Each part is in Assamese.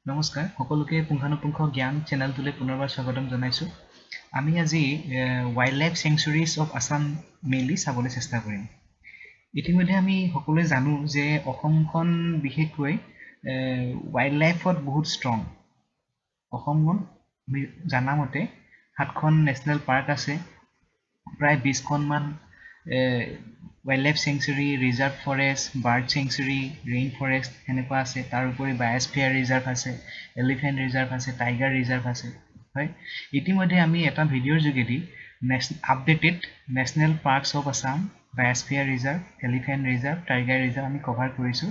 নমস্কাৰ সকলোকে পুংখানুপুংখ জ্ঞান চেনেলটোলৈ পুনৰবাৰ স্বাগতম জনাইছো আমি আজি wildlife sanctuaries of Assam mainly চাবলৈ চেষ্টা কৰিম ইতিমধ্যে আমি সকলোৱে জানো যে অসমখন বিশেষকৈ ওয়াইল্ড লাইফত বহুত ষ্ট্ৰং অসমখন জানামতে 7খন নেশনেল পাৰ্ক আছে প্ৰায় 20খন মান wildlife sanctuary reserve forest bird sanctuary rainforest হেনেকুৱা আছে তাৰ উপৰি বায়োস্ফিয়াৰ ৰিজাৰ্ভ আছে এলিফেন্ট ৰিজাৰ্ভ আছে টাইগাৰ ৰিজাৰ্ভ আছে হয় ইতিমধ্যে আমি এটা ভিডিঅ'ৰ যোগেদি updated national parks of Assam biosphere reserve elephant reserve tiger reserve আমি কভাৰ কৰিছো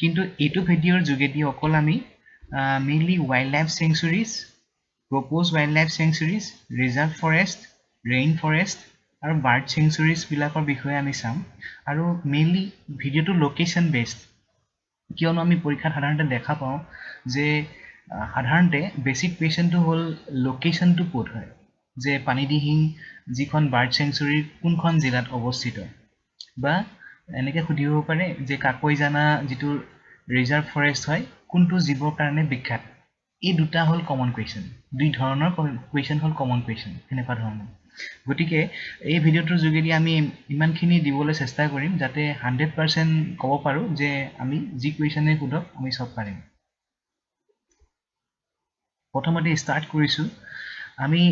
কিন্তু এইটো ভিডিঅ'ৰ যোগেদি অকল আমি mainly wildlife sanctuaries proposed wildlife sanctuaries, reserve forest, rainforest আৰু bird sanctuaries বিলাকৰ বিষয়ে আমি চাম আৰু মেইনলি ভিডিঅ'টো লোকেশন বেসড কিয়নো আমি পৰীক্ষাত সাধাৰণতে দেখা পাওঁ যে সাধাৰণতে বেসিক কোৱেশ্চনটো হ'ল লোকেশনটো ক'ত হয় যে পানীদিহিং যিখন বাৰ্ড সেঞ্চুৰী কোনখন জিলাত অৱস্থিত বা এনেকৈ সুধিব পাৰে যে কাকৈজানা যিটো ৰিজাৰ্ভ ফৰেষ্ট হয় কোনটো জীৱৰ কাৰণে বিখ্যাত এই দুটা হল কমন কোৱেশ্চন দুই ধৰণৰ কোৱেশ্চন হল কমন কোৱেশ্চন এনেকুৱা ধৰণৰ গতিকে এই ভিডিঅ'টোৰ যোগেদি আমি ইমানখিনি দিবলৈ চেষ্টা কৰিম যাতে 100% ক'ব পাৰো যে আমি যি কোৱেশ্চনে খুদক আমি সব পাৰিম প্ৰথমতে স্টাৰ্ট কৰিছো আমি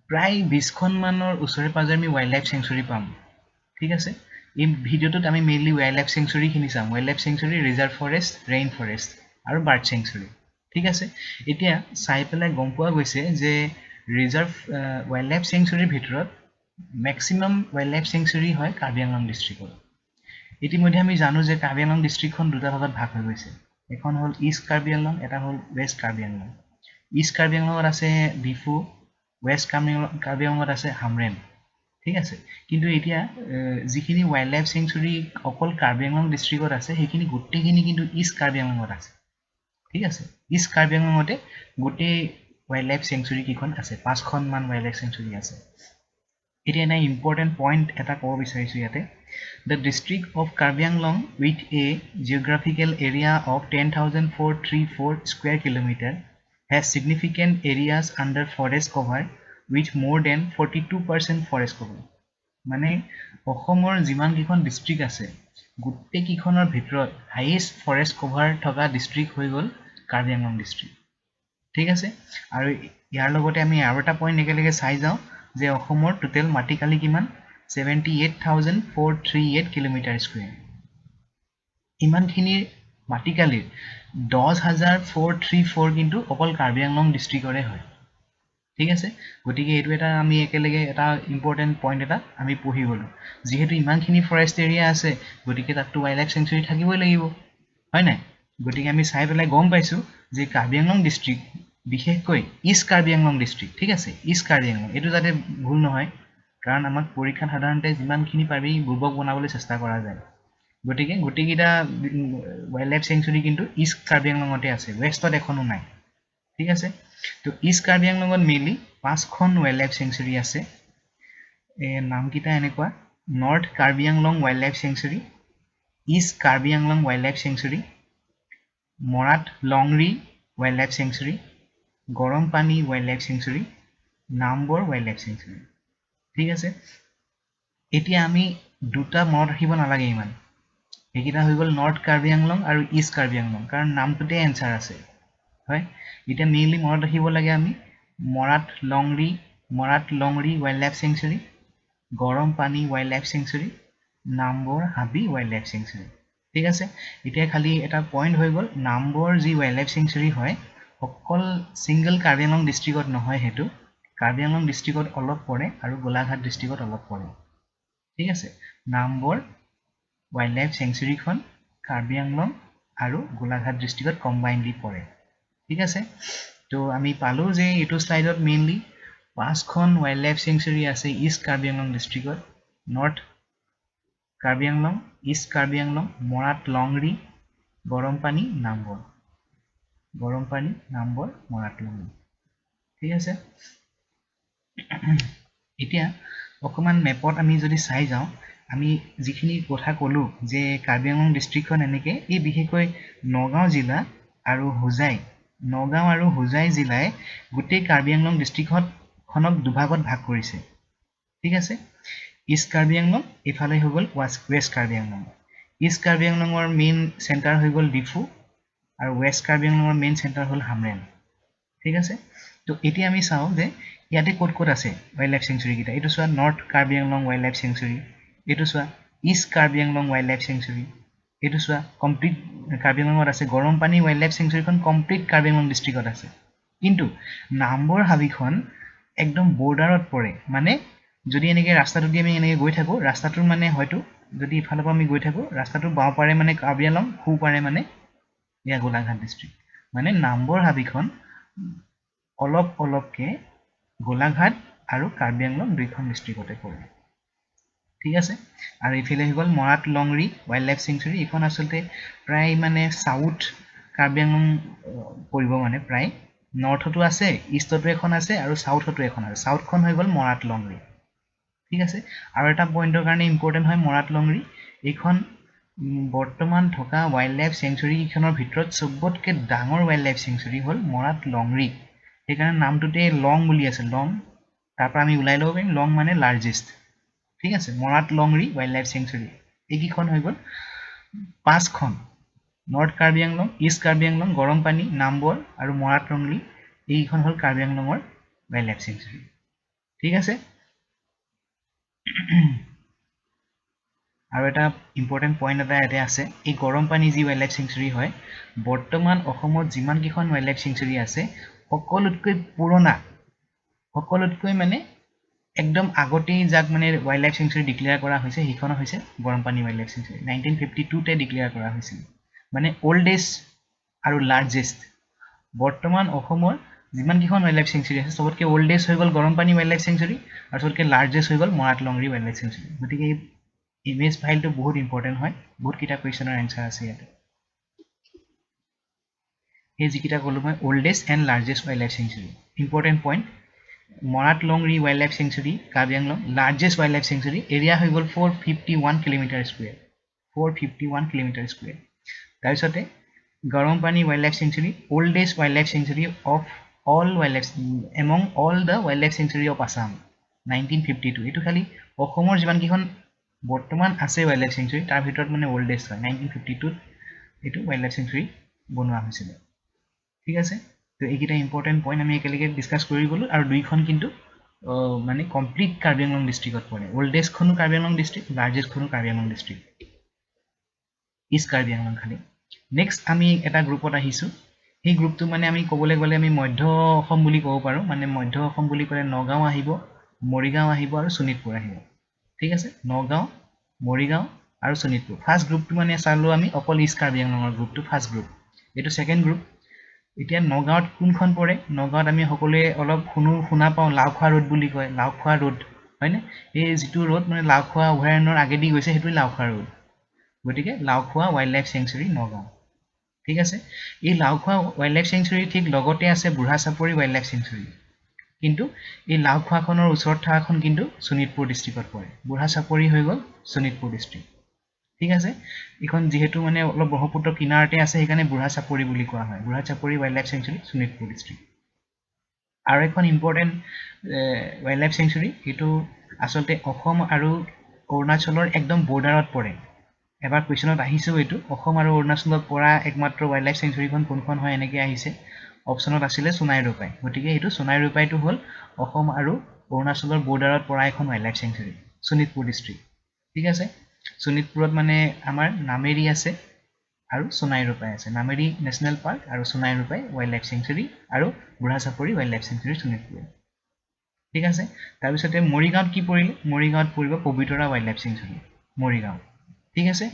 প্ৰায় 20খন মানৰ ওচৰে পাজৰে আমি ওয়াইল্ড লাইফ সেঞ্চুৰী পাম ঠিক আছে এই ভিডিঅ'টোত আমি মেইনলি ওয়াইল্ড লাইফ সেঞ্চুৰী খিনি চাম wildlife sanctuary reserve forest rainforest আৰু বাৰ্ড সেঞ্চুৰী ঠিক আছে এতিয়া চাই পেলাই গম পোৱা গৈছে যে ৰিজাৰ্ভ ওয়াইল্ড লাইফ সেঞ্চুৰীৰ ভিতৰত ম্যাক্সিমাম ওয়াইল্ড লাইফ সেঞ্চুৰী হয় কাৰ্বি আংলং ডিস্ট্ৰিক্টত ইতিমধ্যে আমি জানো যে কাৰ্বি আংলং ডিস্ট্ৰিক্টখন দুটা ভাগত ভাগ হৈ গৈছে এখন হ'ল ইষ্ট কাৰ্বি আংলং এটা হ'ল ওয়েষ্ট কাৰ্বি আংলং ইষ্ট কাৰ্বি আংলঙত আছে ডিফু ওয়েষ্ট কাৰ্বি আংলঙত আছে হামৰেন ঠিক আছে কিন্তু এতিয়া যিখিনি ওয়াইল্ড লাইফ সেঞ্চুৰী অকল কাৰ্বি আংলং ডিস্ট্ৰিক্টত আছে সেইখিনি গোটেইখিনি কিন্তু ইষ্ট কাৰ্বি আংলঙত আছে ঠিক আছে ইষ্ট কাৰ্বি আংলঙতে গোটেই ওয়াইল্ড লাইফ সেঞ্চুৰী কিখন আছে 5খন মান ওয়াইল্ড লাইফ সেঞ্চুৰী আছে এটা এটা ইম্পৰ্টেন্ট পইণ্ট এটা ক'ব বিচাৰিছো ইয়াতে the district of Karbi Anglong with a geographical area of 10,434 square kilometer has significant areas under forest cover with more than 42% forest cover মানে অসমৰ যিমান কিখন ডিস্ট্ৰিক্ট আছে গোটেই কিখনৰ ভিতৰত হাইয়েষ্ট ফৰেষ্ট কভাৰ থকা ডিস্ট্ৰিক্ট হৈ গল কাৰ্বি আংলং ডিস্ট্ৰিক্ট ঠিক আছে আৰু ইয়াৰ লগতে আমি আৰু এটা পইণ্ট একেলগে চাই যাওঁ যে অসমৰ টোটেল মাটিকালি কিমান 78,438 কিলোমিটাৰ স্কয়াৰ ইমানখিনি মাটিকালিৰ 10,434 কিন্তু অকল কাৰ্বি আংলং ডিস্ট্ৰিক্টৰে হয় ঠিক আছে গতিকে এইটো এটা আমি একেলগে এটা ইম্পৰ্টেন্ট পইণ্ট এটা আমি পঢ়ি গলো যেহেতু ইমানখিনি ফৰেষ্ট এৰিয়া আছে গতিকে তাতটো ওয়াইল্ড লাইফ সেঞ্চুৰী থাকিবই লাগিব হয় নাই গতিকে আমি চাই পেলাই গম পাইছো যে কাৰ্বি আংলং ডিস্ট্ৰিক্ট বিশেষকৈ ইষ্ট কাৰ্বি আংলং ডিস্ট্ৰিক্ট ঠিক আছে ইষ্ট কাৰ্বি আংলং এইটো যাতে ভুল নহয় কাৰণ আমাক পৰীক্ষাত সাধাৰণতে যিমানখিনি পাৰি বুৰ্বক বনাবলৈ চেষ্টা কৰা যায় গতিকে গোটেইকিটা ওয়াইল্ড লাইফ সেঞ্চুৰী কিন্তু ইষ্ট কাৰ্বি আংলঙতে আছে ওয়েষ্টত এখনো নাই ঠিক আছে তো ইষ্ট কাৰ্বি আংলঙত মেইনলি 5খন ওয়াইল্ড লাইফ সেঞ্চুৰী আছে নামকিটা এনেকুৱা north Karbi Anglong wildlife sanctuary east Karbi Anglong wildlife sanctuary Marat Longri wildlife sanctuary Garampani wildlife sanctuary Nambor wildlife sanctuary ঠিক আছে এতিয়া আমি দুটা মনত ৰাখিব নালাগে ইমান এইকিটা হৈ গল নৰ্থ কাৰ্বি আংলং আৰু ইষ্ট কাৰ্বি আংলং কাৰণ নামটোতে এনসাৰ আছে হয় এটা মেইনলি মনত ৰাখিব লাগে আমি মৰাট Longri wildlife sanctuary Garampani wildlife sanctuary Nambor হাবি ওয়াইল্ড লাইফ সেঞ্চুৰী ঠিক আছে এতিয়া খালি এটা পইণ্ট হৈ গল নামবৰ যি ওয়াইল্ড লাইফ সেঞ্চুৰী হয় অকল সিঙ্গল কাৰ্বি আংলং ডিস্ট্ৰিক্টত নহয় হেতু কাৰ্বি আংলং ডিস্ট্ৰিক্টত অলপ পৰে আৰু গোলাঘাট ডিস্ট্ৰিক্টত অলপ পৰে ঠিক আছে নামবৰ ওয়াইল্ড লাইফ সেঞ্চুৰীখন কাৰ্বি আংলং আৰু গোলাঘাট ডিস্ট্ৰিক্টত কম্বাইনলি পৰে ঠিক আছে তো আমি পালো যে এটো স্লাইডত মেইনলি 5খন ওয়াইল্ড লাইফ সেঞ্চুৰী আছে ইষ্ট কাৰ্বি আংলং ডিস্ট্ৰিক্টত north Karbi Anglong east Karbi Anglong Marat Longri Garampani Nambor মৰাট লংৰি ঠিক আছে এতিয়া অকমান মেপত আমি যদি চাই যাওঁ আমি যিখিনি কথা কলো যে কাৰ্বি আংলং ডিস্ট্ৰিক্টখন এনেকে এই বিশেষকৈ নগাঁও জিলা আৰু হোজাই নগাঁও আৰু হোজাই জিলাই গোটেই কাৰ্বি আংলং ডিস্ট্ৰিক্টখনক দুভাগত ভাগ কৰিছে ঠিক আছে ইষ্ট কাৰ্বি আংলং ইফালে হৈ গ'ল ৱেষ্ট কাৰ্বি আংলং ইষ্ট কাৰ্বি আংলঙৰ মেইন চেণ্টাৰ হৈ গ'ল ডিফু আৰু ৱেষ্ট কাৰ্বি আংলঙৰ মেইন চেণ্টাৰ হ'ল হামৰেন ঠিক আছে তো এতিয়া আমি চাওঁ যে ইয়াতে ক'ত আছে ৱাইল্ড লাইফ চেঞ্চুৰী কেইটা এইটো চোৱা north Karbi Anglong wildlife sanctuary এইটো চোৱা east Karbi Anglong wildlife sanctuary এইটো চোৱা কমপ্লিট কাৰ্বি আংলঙত আছে গৰম পানী ৱাইল্ড লাইফ চেঞ্চুৰীখন কমপ্লিট কাৰ্বি আংলং ডিষ্ট্ৰিক্টত আছে কিন্তু নাম্বৰ হাবিখন একদম বৰ্ডাৰত পৰে মানে যদি এনেকে ৰাস্তাটো দি আমি এনেকে গৈ থাকো ৰাস্তাটোৰ মানে হয়তো যদি ইফালৰ পৰা আমি গৈ থাকো ৰাস্তাটোৰ বাওঁ পাৰে মানে কাৰ্বি আংলং সো পাৰে মানে ইয়া গোলাঘাট ডিষ্ট্ৰিক্ট মানে নাম্বৰ হাবিখন অলপকে গোলাঘাট আৰু কাৰ্বি আংলং দুইখন ডিষ্ট্ৰিক্টতে পৰে ঠিক আছে আৰু ইফালে হৈ গ'ল মৰাট লংৰি ৱাইল্ড লাইফ চেঞ্চুৰী এইখন আচলতে প্ৰায় মানে সাউথ কাৰ্বি আংলং পৰিব মানে প্ৰায় নৰ্থতো আছে ইষ্টতো এখন আছে আৰু সাউথতো এখন আছে সাউথখন হৈ গ'ল মৰাট লংৰি ঠিক আছে আৰু এটা পইণ্টৰ কাৰণে ইম্পৰ্টেণ্ট হয় মৰাট লংৰি এইখন বৰ্তমান থকা ৱাইল্ড লাইফ চেঞ্চুৰী কেইখনৰ ভিতৰত চবতকৈ ডাঙৰ ৱাইল্ড লাইফ চেঞ্চুৰী হ'ল মৰাট লংৰি সেইকাৰণে নামটোতে লং বুলি আছে লং তাৰ পৰা আমি ওলাই ল'ব পাৰিম লং মানে লাৰ্জেষ্ট ঠিক আছে মৰাট লংৰি ৱাইল্ড লাইফ চেঞ্চুৰী এইকেইখন হৈ গ'ল পাঁচখন নৰ্থ কাৰ্বি আংলং ইষ্ট কাৰ্বি আংলং গৰম পানী নাম্বৰ আৰু মৰাট লংৰি এইকেইখন হ'ল কাৰ্বি আংলঙৰ ৱাইল্ড লাইফ চেঞ্চুৰী ঠিক আছে আৰু এটা ইম্পৰ্টেণ্ট পইণ্ট এটা ইয়াতে আছে এই গৰম পানী যি ৱাইল্ড লাইফ চেঞ্চুৰী হয় বৰ্তমান অসমত যিমান কেইখন ৱাইল্ড লাইফ চেঞ্চুৰী আছে সকলোতকৈ পুৰণা সকলোতকৈ মানে একদম আগতেই যাক মানে ৱাইল্ড লাইফ চেঞ্চুৰী ডিক্লেয়াৰ কৰা হৈছে সেইখন হৈছে গৰম পানী ৱাইল্ড লাইফ চেঞ্চুৰী 1952 তে ডিক্লেয়াৰ কৰা হৈছিল মানে ওল্ডেষ্ট আৰু লাৰ্জেষ্ট বৰ্তমান অসমৰ যিমান কেইখন ৱাইল্ড লাইফ চেঞ্চুৰী আছে সবতকৈ ওল্ডেষ্ট হৈ গ'ল গৰম পানী ৱাইল্ড লাইফ চেঞ্চুৰী আৰু সবতকৈ লাৰ্জেষ্ট হৈ গ'ল মৰাট লংৰি ৱাইল্ড লাইফ চেঞ্চুৰী গতিকে ইমেজ ফাইলটো বহুত ইম্পৰ্টেণ্ট হয় বহুত কিটা কুৱেশ্যনৰ এনসাৰ আছে ইয়াতে এই যিকেইটা ক'লো মই oldest and largest wildlife sanctuary important point Marat Longri wildlife sanctuary Karbi Anglong largest wildlife sanctuary area হৈ গ'ল 451 কিলোমিটাৰ স্কুৱেৰ 451 কিলোমিটাৰ স্কুৱেৰ তাৰপিছতে Garampani wildlife sanctuary oldest wildlife sanctuary of all wildlife among all the wildlife sanctuary of Assam 1952 এইটো খালি অসমৰ যিমান কেইখন বৰ্তমান আছে ৱাইল্ড লাইফ চেঞ্চুৰী তাৰ ভিতৰত মানে ওল্ডেষ্ট হয় 1952 এইটো ৱাইল্ড লাইফ চেঞ্চুৰী বনোৱা হৈছিল ঠিক আছে তো এইকেইটা ইম্পৰ্টেণ্ট পইণ্ট আমি একেলগে ডিছকাছ কৰি গ'লোঁ আৰু দুইখন কিন্তু মানে কমপ্লিট কাৰ্বি আংলং ডিষ্ট্ৰিক্টত পৰে ওল্ডেষ্টখনো কাৰ্বি আংলং ডিষ্ট্ৰিক্ট লাৰ্জেষ্টখনো কাৰ্বি আংলং ডিষ্ট্ৰিক্ট ইষ্ট কাৰ্বি আংলং খালি নেক্সট আমি এটা গ্ৰুপত আহিছোঁ সেই গ্ৰুপটো মানে আমি ক'বলৈ গ'লে আমি মধ্য অসম বুলি ক'ব পাৰোঁ মানে মধ্য অসম বুলি ক'লে নগাঁও আহিব মৰিগাঁও আহিব আৰু শোণিতপুৰ আহিব ঠিক আছে নগাঁও মৰিগাঁও আৰু শোণিতপুৰ ফাৰ্ষ্ট গ্ৰুপটো মানে চালোঁ আমি অকল ইষ্ট কাৰ্বি আংলঙৰ গ্ৰুপটো ফাৰ্ষ্ট গ্ৰুপ এইটো ছেকেণ্ড গ্ৰুপ এতিয়া নগাঁৱত কোনখন পৰে নগাঁৱত আমি সকলোৱে অলপ শুনা পাওঁ লাওখোৱা ৰোড বুলি কয় লাওখোৱা ৰোড হয়নে এই যিটো ৰোড মানে লাওখোৱা অভয়াৰণ্যৰ আগেদি গৈছে সেইটো লাওখোৱা ৰোড গতিকে Laokhowa wild life century Nagaon ঠিক আছে এই লাওখোৱা ৱাইল্ড লাইফ চেঞ্চুৰী ঠিক লগতে আছে বুঢ়া চাপৰি ৱাইল্ড লাইফ চেঞ্চুৰী কিন্তু এই লাওখোৱাখনৰ ওচৰত থকাখন কিন্তু শোণিতপুৰ ডিষ্ট্ৰিক্টত পৰে বুঢ়া চাপৰি হৈ গ'ল শোণিতপুৰ ডিষ্ট্ৰিক্ট ঠিক আছে এইখন যিহেতু মানে অলপ ব্ৰহ্মপুত্ৰ কিনাৰতে আছে সেইকাৰণে বুঢ়া চাপৰি বুলি কোৱা হয় বুঢ়া চাপৰি wild life century Sonitpur district আৰু এখন ইম্পৰ্টেণ্ট ৱাইল্ড লাইফ চেঞ্চুৰী এইটো আচলতে অসম আৰু অৰুণাচলৰ একদম বৰ্ডাৰত পৰে এবাৰ কুৱেশ্যনত আহিছেও এইটো অসম আৰু অৰুণাচলত পৰা একমাত্ৰ ৱাইল্ড লাইফ চেঞ্চুৰীখন কোনখন হয় এনেকৈ আহিছে অপশ্যনত আছিলে সোণাই ৰূপাই গতিকে এইটো সোণাই ৰূপাইটো হ'ল অসম আৰু অৰুণাচলৰ বৰ্ডাৰত পৰা এখন wild life century Sonitpur district ঠিক আছে শোণিতপুৰত মানে আমাৰ নামেৰি আছে আৰু সোণাই ৰূপাই আছে নামেৰি নেশ্যনেল পাৰ্ক আৰু Sonai Rupai wild life century আৰু বুঢ়া চাপৰি ৱাইল্ড লাইফ চেঞ্চুৰী শোণিতপুৰ ঠিক আছে তাৰপিছতে মৰিগাঁৱত কি পৰিলে মৰিগাঁৱত পৰিব Pobitora wildlife century Morigaon ঠিক আছে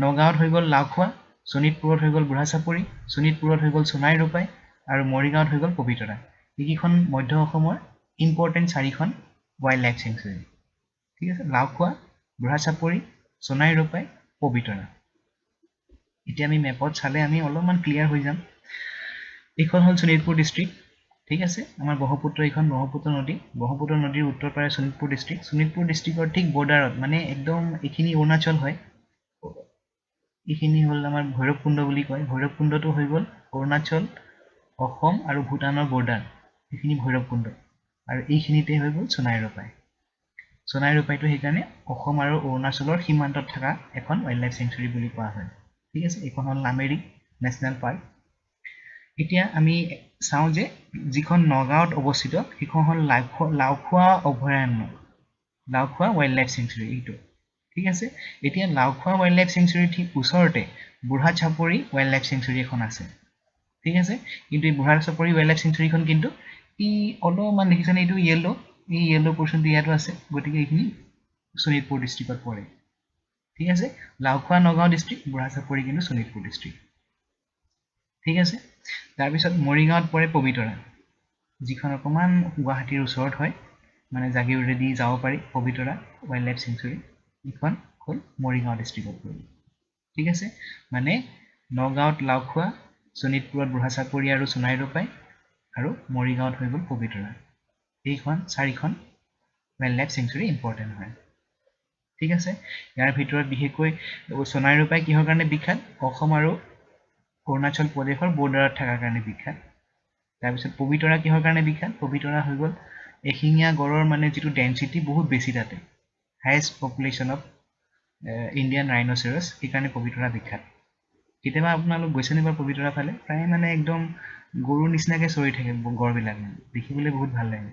নগাঁৱত হৈ গ'ল লাওখোৱা শোণিতপুৰত হৈ গ'ল বুঢ়া চাপৰি শোণিতপুৰত হৈ গ'ল সোণাই ৰূপাই আৰু মৰিগাঁৱত হৈ গ'ল পবিতৰা এইকেইখন মধ্য অসমৰ ইম্পৰ্টেণ্ট চাৰিখন ৱাইল্ড লাইফ চেঞ্চুৰী ঠিক আছে লাওখোৱা বুঢ়া চাপৰি সোণাই ৰূপাই পবিতৰা এতিয়া আমি মেপত চালে আমি অলপমান ক্লিয়াৰ হৈ যাম এইখন হ'ল শোণিতপুৰ ডিষ্ট্ৰিক্ট ঠিক আছে আমাৰ ব্ৰহ্মপুত্ৰ এইখন ব্ৰহ্মপুত্ৰ নদীৰ উত্তৰ পাৰে শোণিতপুৰ ডিষ্ট্ৰিক্টৰ ঠিক বৰ্ডাৰত মানে একদম এইখিনি অৰুণাচল হয় এইখিনি হল আমাৰ ভৈৰৱকুণ্ড বুলি কয় ভৈৰৱকুণ্ডটো হৈ গল অৰুণাচল অসম আৰু ভূটানৰ বৰ্ডাৰ এইখিনি ভৈৰৱকুণ্ড আৰু এইখিনিতে হৈ গল সোণাইৰপাই সোণাইৰপাইটো সেইকাৰণে অসম আৰু অৰুণাচলৰ সীমান্তত থকা এখন ওয়াইল্ডলাইফ সেঞ্চুৰী বুলি কোৱা হয় ঠিক আছে এইখন হল নামেৰি নেশনেল পাৰ্ক এতিয়া আমি চাও যে যিখন নগাঁৱত অৱস্থিত সেইখন হল লাউখোৱা অভয়াৰণ্য লাউখোৱা ওয়াইল্ডলাইফ সেঞ্চুৰী এইটো ঠিক আছে এতিয়া লাউখোৱা ওয়াইল্ডলাইফ সেঞ্চুৰী ঠিক ওচৰতে বুঢ়াচাপৰি ওয়াইল্ডলাইফ সেঞ্চুৰী এখন আছে ঠিক আছে কিন্তু এই বুঢ়াচাপৰি ওয়াইল্ডলাইফ সেঞ্চুৰীখন কিন্তু ই অলপমান দেখিছেনে এইটো ইয়েলো পোৰ্শনটো ইয়াতো আছে গতিকে এইখিনি শোণিতপুৰ ডিস্ট্ৰিক্টত পৰে ঠিক আছে লাউখোৱা নগাঁও ডিস্ট্ৰিক্ট বুঢ়াচাপৰি কিন্তু শোণিতপুৰ ডিস্ট্ৰিক্ট ঠিক আছে তাৰ পিছত মৰিগাঁৱত পৰে পবিতৰা যিখন অকমান গুৱাহাটীৰ ওচৰত হয় মানে জাগিৰোডেদি যাব পাৰি পবিতৰা ওয়াইল্ডলাইফ সেঞ্চুৰী এইখন হল মৰিগাঁও ডিস্ট্ৰিক্টত পৰে ঠিক আছে মানে নগাঁৱত লাউখোৱা শোণিতপুৰত বুঢ়াচাপৰি আৰু সোণাইৰপাই আৰু মৰিগাঁৱত হৈ গল পবিতৰা এইখন চাৰিখন ওয়াইল্ডলাইফ সেঞ্চুৰী ইম্পৰ্টেন্ট হয় ঠিক আছে ইয়াৰ ভিতৰত বিশেষকৈ সোণাইৰপাই কিহৰ কাৰণে বিখ্যাত অসম আৰু অৰুণাচল প্ৰদেশৰ বৰ্ডাৰত থকাৰ কাৰণে বিখ্যাত তাৰ পিছত পবিতৰা কিহৰ কাৰণে বিখ্যাত পবিতৰা হৈ গল এশিঙীয়া গড়ৰ মানে যেটো ডেন্সিটি বহুত বেছি তাতে হাইয়েষ্ট পপুলেশ্যন অফ ইণ্ডিয়ান ৰাইনোচেৰাছ এইকাৰণে পবিতৰা বিখ্যাত কেতিয়াবা আপোনালোক গৈছে নেবা পবিতৰা ফালে প্ৰায় মানে একদম গৰুৰ নিচিনাকে চৰি থাকে গড়বিলাক দেখিবলৈ বহুত ভাল লাগে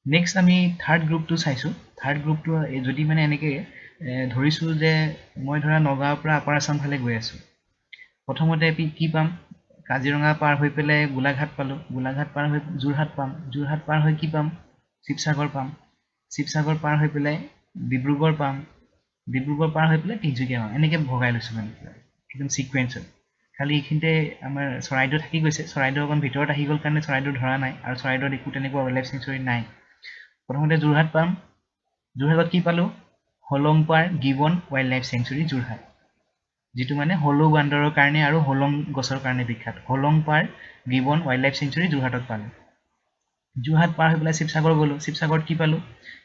নেক্সট আমি থাৰ্ড গ্ৰুপটো চাইছো থাৰ্ড গ্ৰুপটো যদি মানে এনেকে ধৰিছো যে মই ধৰা নগাঁৱৰ পৰা আপাৰ আসাম ফালে গৈ আছো প্ৰথমতে কি পাম কাজিৰঙা পাৰ হৈ পেলাই গোলাঘাট পালো গোলাঘাট পাৰ হৈ যোৰহাট পাম যোৰহাট পাৰ হৈ কি পাম শিৱসাগৰ পাম শিৱসাগৰ পাৰ হৈ পেলাই ডিব্ৰুগড় পাম ডিব্ৰুগড় পাৰ হৈ পেলাই তিনচুকীয়া পাম এনেকে ভগাই লৈছো মানে একদম সিকুৱেন্সত খালি এইখিনিতে আমাৰ চৰাইদেউ থাকি গৈছে চৰাইদেউ অকণ ভিতৰত আহি গ'ল কাৰণে চৰাইদেউ ধৰা নাই আৰু চৰাইদেউত একো তেনেকুৱা ওয়াইল্ডলাইফ সেঞ্চুৰী নাই প্ৰথমতে যোৰহাট পাম যোৰহাটত কি পালো হলংপাৰ গিবন ওয়াইল্ডলাইফ সেঞ্চুৰী যোৰহাট যেটো মানে হলৌ বান্দৰৰ কাৰণে আৰু হলং গছৰ কাৰণে বিখ্যাত হলংপাৰ গিবন ওয়াইল্ডলাইফ সেঞ্চুৰী যোৰহাটত পালো যোৰহাট পাৰ হৈ পেলাই শিৱসাগৰ গলো শিৱসাগৰত কি পালো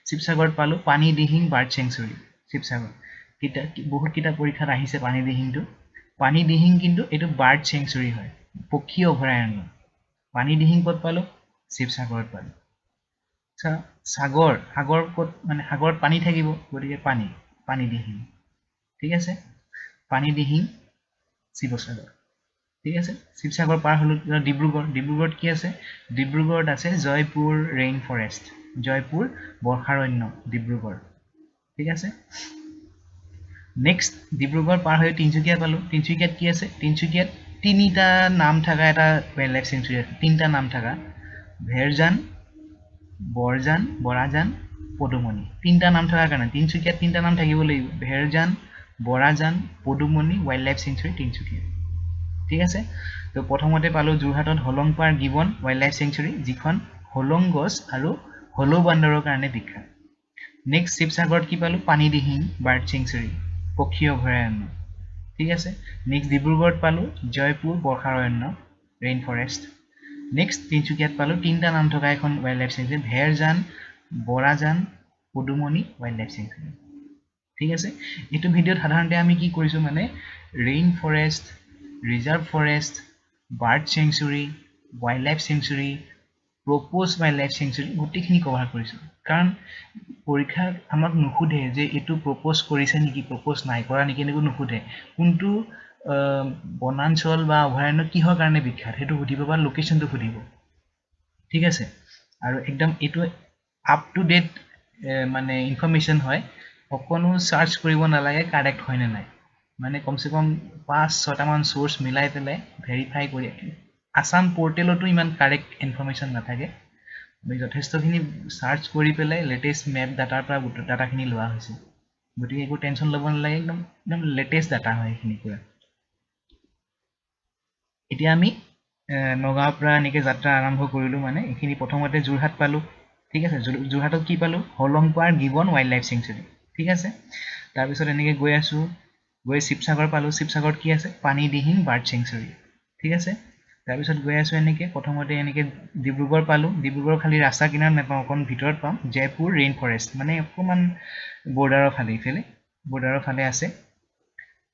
শিৱসাগৰত পালো পানী দিহিং বাৰ্ড সেঞ্চুৰী শিৱসাগৰ বহুত কিটা পৰীক্ষাত আহিছে পানী দিহিং কিন্তু এইটো বাৰ্ড সেঞ্চুৰী হয় পক্ষী অভয়াৰণ্য পানী দিহিং ক'ত পালো শিৱসাগৰত পালো সাগৰ ক'ত মানে সাগৰত পানী থাকিব গতিকে পানী দিহিং ঠিক আছে পানী দিহিং শিৱসাগৰ ঠিক আছে শিৱসাগৰ পাৰ হলো ডিব্ৰুগড়ত কি আছে ডিব্ৰুগড়ত আছে জয়পুৰ ৰেইন ফৰেষ্ট জয়পুৰ বৰ্ষাৰণ্য ডিব্ৰুগড় ঠিক আছে নেক্সট ডিব্ৰুগড় পাৰ হৈ তিনচুকীয়া পালো তিনচুকীয়াত কি আছে তিনচুকীয়াত তিনিটা নাম থাকা এটা ওয়াইল্ডলাইফ সেঞ্চুৰী আছে তিনটা নাম থাকা ভেৰজান বৰাজান পদুমণি তিনটা নাম থাকাৰ কাৰণে তিনচুকীয়াত তিনটা নাম থাকিব লাগিব ভেৰজান বৰাজান পদুমণি ওয়াইল্ডলাইফ সেঞ্চুৰী তিনচুকীয়া ঠিক আছে তো প্ৰথমতে পালো যোৰহাটত হলংপাৰ গিবন ওয়াইল্ডলাইফ সেঞ্চুৰী যিখন হলং গছ আৰু হলৌ বান্দৰৰ কাৰণে বিখ্যাত নেক্সট শিৱসাগৰত কি পালো পানী দিহিং বাৰ্ড সেঞ্চুৰী পক্ষী অভয়াৰণ্য ঠিক আছে নেক্সট ডিব্ৰুগড়ত পালো জয়পুৰ বৰ্ষাৰণ্য ৰেইন ফৰেষ্ট নেক্সট তিনচুকীয়াত পালো তিনটা নাম থকা এখন wildlife sanctuary Bherjan Borajan Padumoni wildlife sanctuary ঠিক আছে এইটো ভিডিওত সাধাৰণতে আমি কি কৰিছো মানে rainforest reserve forest bird sanctuary wildlife sanctuary propose wildlife sanctuary গোটেইখিনি কভাৰ কৰিছো কাৰণ পৰীক্ষাত আমাক নুসুধে যে এইটো প্ৰপ'জ কৰিছে নেকি প্ৰপ'জ নাই কৰা নেকি এনেকৈ নুসুধে কোনটো বনাঞ্চল বা অভয়াৰণ্য কিহৰ কাৰণে বিখ্যাত সেইটো সুধিব বা লোকেশনটো সুধিব ঠিক আছে আৰু একদম এইটো আপ টু ডেট মানে ইনফৰমেশন হয় অকনো সাৰ্চ কৰিব নালাগে কাৰেক্ট হয় নে নাই মানে কমসে কম 5-6টা মান সোৰ্স মিলাই পেলাই ভেৰিফাই কৰি আসাম পোৰ্টেলতো ইমান কাৰেক্ট ইনফৰমেশন নাথাকে আমি যথেষ্টখিনি সাৰ্চ কৰি পেলাই লেটেষ্ট মেপ ডাটাৰ পৰা ডাটাখিনি লোৱা হৈছে গতিকে একো টেনচন ল'ব নালাগে একদম লেটেষ্ট ডাটা হয় এইখিনি পুৰা এতিয়া আমি নগাঁৱৰ পৰা এনেকৈ যাত্ৰা আৰম্ভ কৰিলো মানে এইখিনি প্ৰথমতে যোৰহাট পালো ঠিক আছে যোৰহাটত কি পালো হলংপাৰ গিবন ওয়াইল্ডলাইফ সেঞ্চুৰী ঠিক আছে তাৰ পিছত এনেকৈ গৈ আছো গৈ শিৱসাগৰ পালো শিৱসাগৰত কি আছে পানী দিহিং বাৰ্ড সেঞ্চুৰী ঠিক আছে তাৰ পিছত গৈ আছো এনেকৈ প্ৰথমতে এনেকৈ ডিব্ৰুগড় পালো ডিব্ৰুগড় খালি ৰাস্তা কিনাৰত নাপাওঁ অকণ ভিতৰত পাম জয়পুৰ ৰেইন ফৰেষ্ট মানে অকমান বৰ্ডাৰৰ ফালে ইফালে বৰ্ডাৰৰ ফালে আছে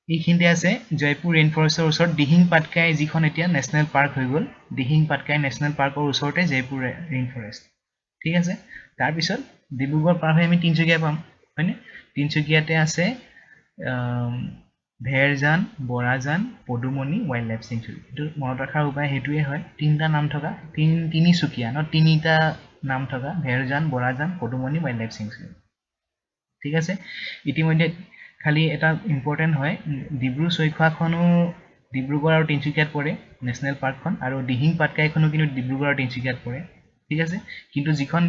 এইখিনিতে আছে জয়পুৰ ৰেইনফৰেষ্টৰ ওচৰত দিহিং পাটকাই যিখন এতিয়া নেশ্যনেল পাৰ্ক হৈ গ'ল দিহিং পাটকাই নেশ্যনেল পাৰ্কৰ ওচৰতে জয়পুৰ ৰেইনফৰেষ্ট ঠিক আছে তাৰ পিছত ডিব্ৰুগড় পাৰ হৈ আমি তিনচুকীয়া পাম হয়নে তিনচুকীয়াতে আছে Bherjan Borajan Padumoni wildlife sanctuary এইটো মনত ৰখাৰ উপায় হেতুৱে হয় তিনটা নাম থকা তিনিচুকীয়া ন তিনিটা নাম থকা Bherjan Borajan Padumoni wildlife century ঠিক আছে ইতিমধ্যে খালি এটা ইম্পৰ্টেন্ট হয় ডিব্ৰু চৈখোৱাখনো ডিব্ৰুগড় আৰু তিনচুকীয়াত পৰে নেশ্যনেল পাৰ্কখন আৰু দিহিং পাটকাইখনো কিন্তু ডিব্ৰুগড় আৰু তিনচুকীয়াত পৰে ঠিক আছে কিন্তু যিখন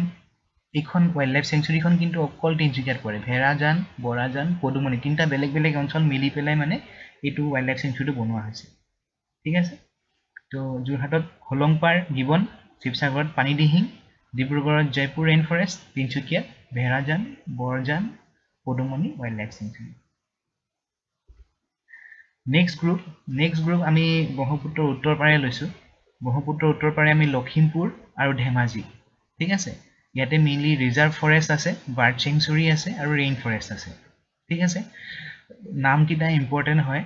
এইখন ৱাইল্ড লাইফ চেঞ্চুৰীখন কিন্তু অকল তিনচুকীয়াত পৰে ভেৰাজান বৰাজান পদুমণি তিনটা বেলেগ বেলেগ অঞ্চল মিলি পেলাই মানে এইটো ৱাইল্ড লাইফ চেঞ্চুৰীটো বনোৱা হৈছে ঠিক আছে তো যোৰহাটত হলংপাৰ গিবন শিৱসাগৰত পানীদিহিং ডিব্ৰুগড়ত জয়পুৰ ৰেইনফৰেষ্ট তিনচুকীয়াত Bherjan Borajan Padumoni wildlife sanctuary next group আমি ব্ৰহ্মপুত্ৰৰ উত্তৰ পাৰে লৈছোঁ ব্ৰহ্মপুত্ৰৰ উত্তৰ পাৰে আমি লখিমপুৰ আৰু ধেমাজি ঠিক আছে ইয়াতে মেইনলি ৰিজাৰ্ভ ফৰেষ্ট আছে বাৰ্ড চেঞ্চুৰী আছে আৰু ৰেইন ফৰেষ্ট আছে ঠিক আছে নামকেইটা ইম্পৰ্টেণ্ট হয়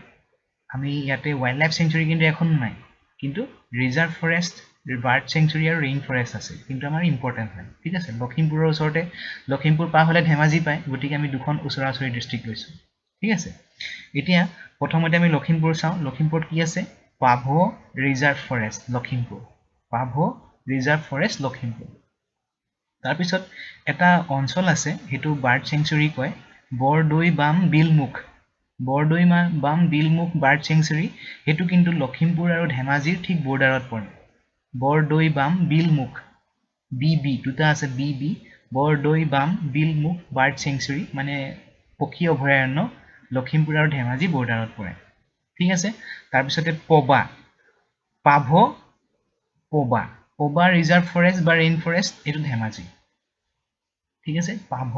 আমি ইয়াতে ৱাইল্ড লাইফ চেঞ্চুৰী কিন্তু এখন নাই কিন্তু ৰিজাৰ্ভ ফৰেষ্ট বাৰ্ড চেঞ্চুৰী আৰু ৰেইন ফৰেষ্ট আছে কিন্তু আমাৰ ইম্পৰ্টেণ্ট হয় ঠিক আছে লখিমপুৰৰ ওচৰতে লখিমপুৰ পাৰ হ'লে ধেমাজি পায় গতিকে আমি দুখন ওচৰা ওচৰি ডিষ্ট্ৰিক্ট লৈছোঁ ঠিক আছে এতিয়া প্ৰথমতে আমি লখিমপুৰ চাওঁ লখিমপুৰত কি আছে পাভ ৰিজাৰ্ভ ফৰেষ্ট লখিমপুৰ পাভ ৰিজাৰ্ভ ফৰেষ্ট লখিমপুৰ তাৰপিছত এটা অঞ্চল আছে সেইটো বাৰ্ড চেঞ্চুৰী কয় বৰদৈ বাম বিলমুখ বাৰ্ড চেঞ্চুৰী সেইটো কিন্তু লখিমপুৰ আৰু ধেমাজিৰ ঠিক বৰ্ডাৰত পৰে বৰদৈ বাম বিলমুখ বি দুটা আছে বি বৰদৈ বাম বিলমুখ বাৰ্ড চেঞ্চুৰী মানে পক্ষী অভয়াৰণ্য লখিমপুৰ আৰু ধেমাজি বৰ্ডাৰত পৰে ঠিক আছে তাৰপিছতে পাভ ৰিজাৰ্ভ ফৰেষ্ট বা ৰেইন ফৰেষ্ট এইটো ধেমাজি ঠিক আছে পাভ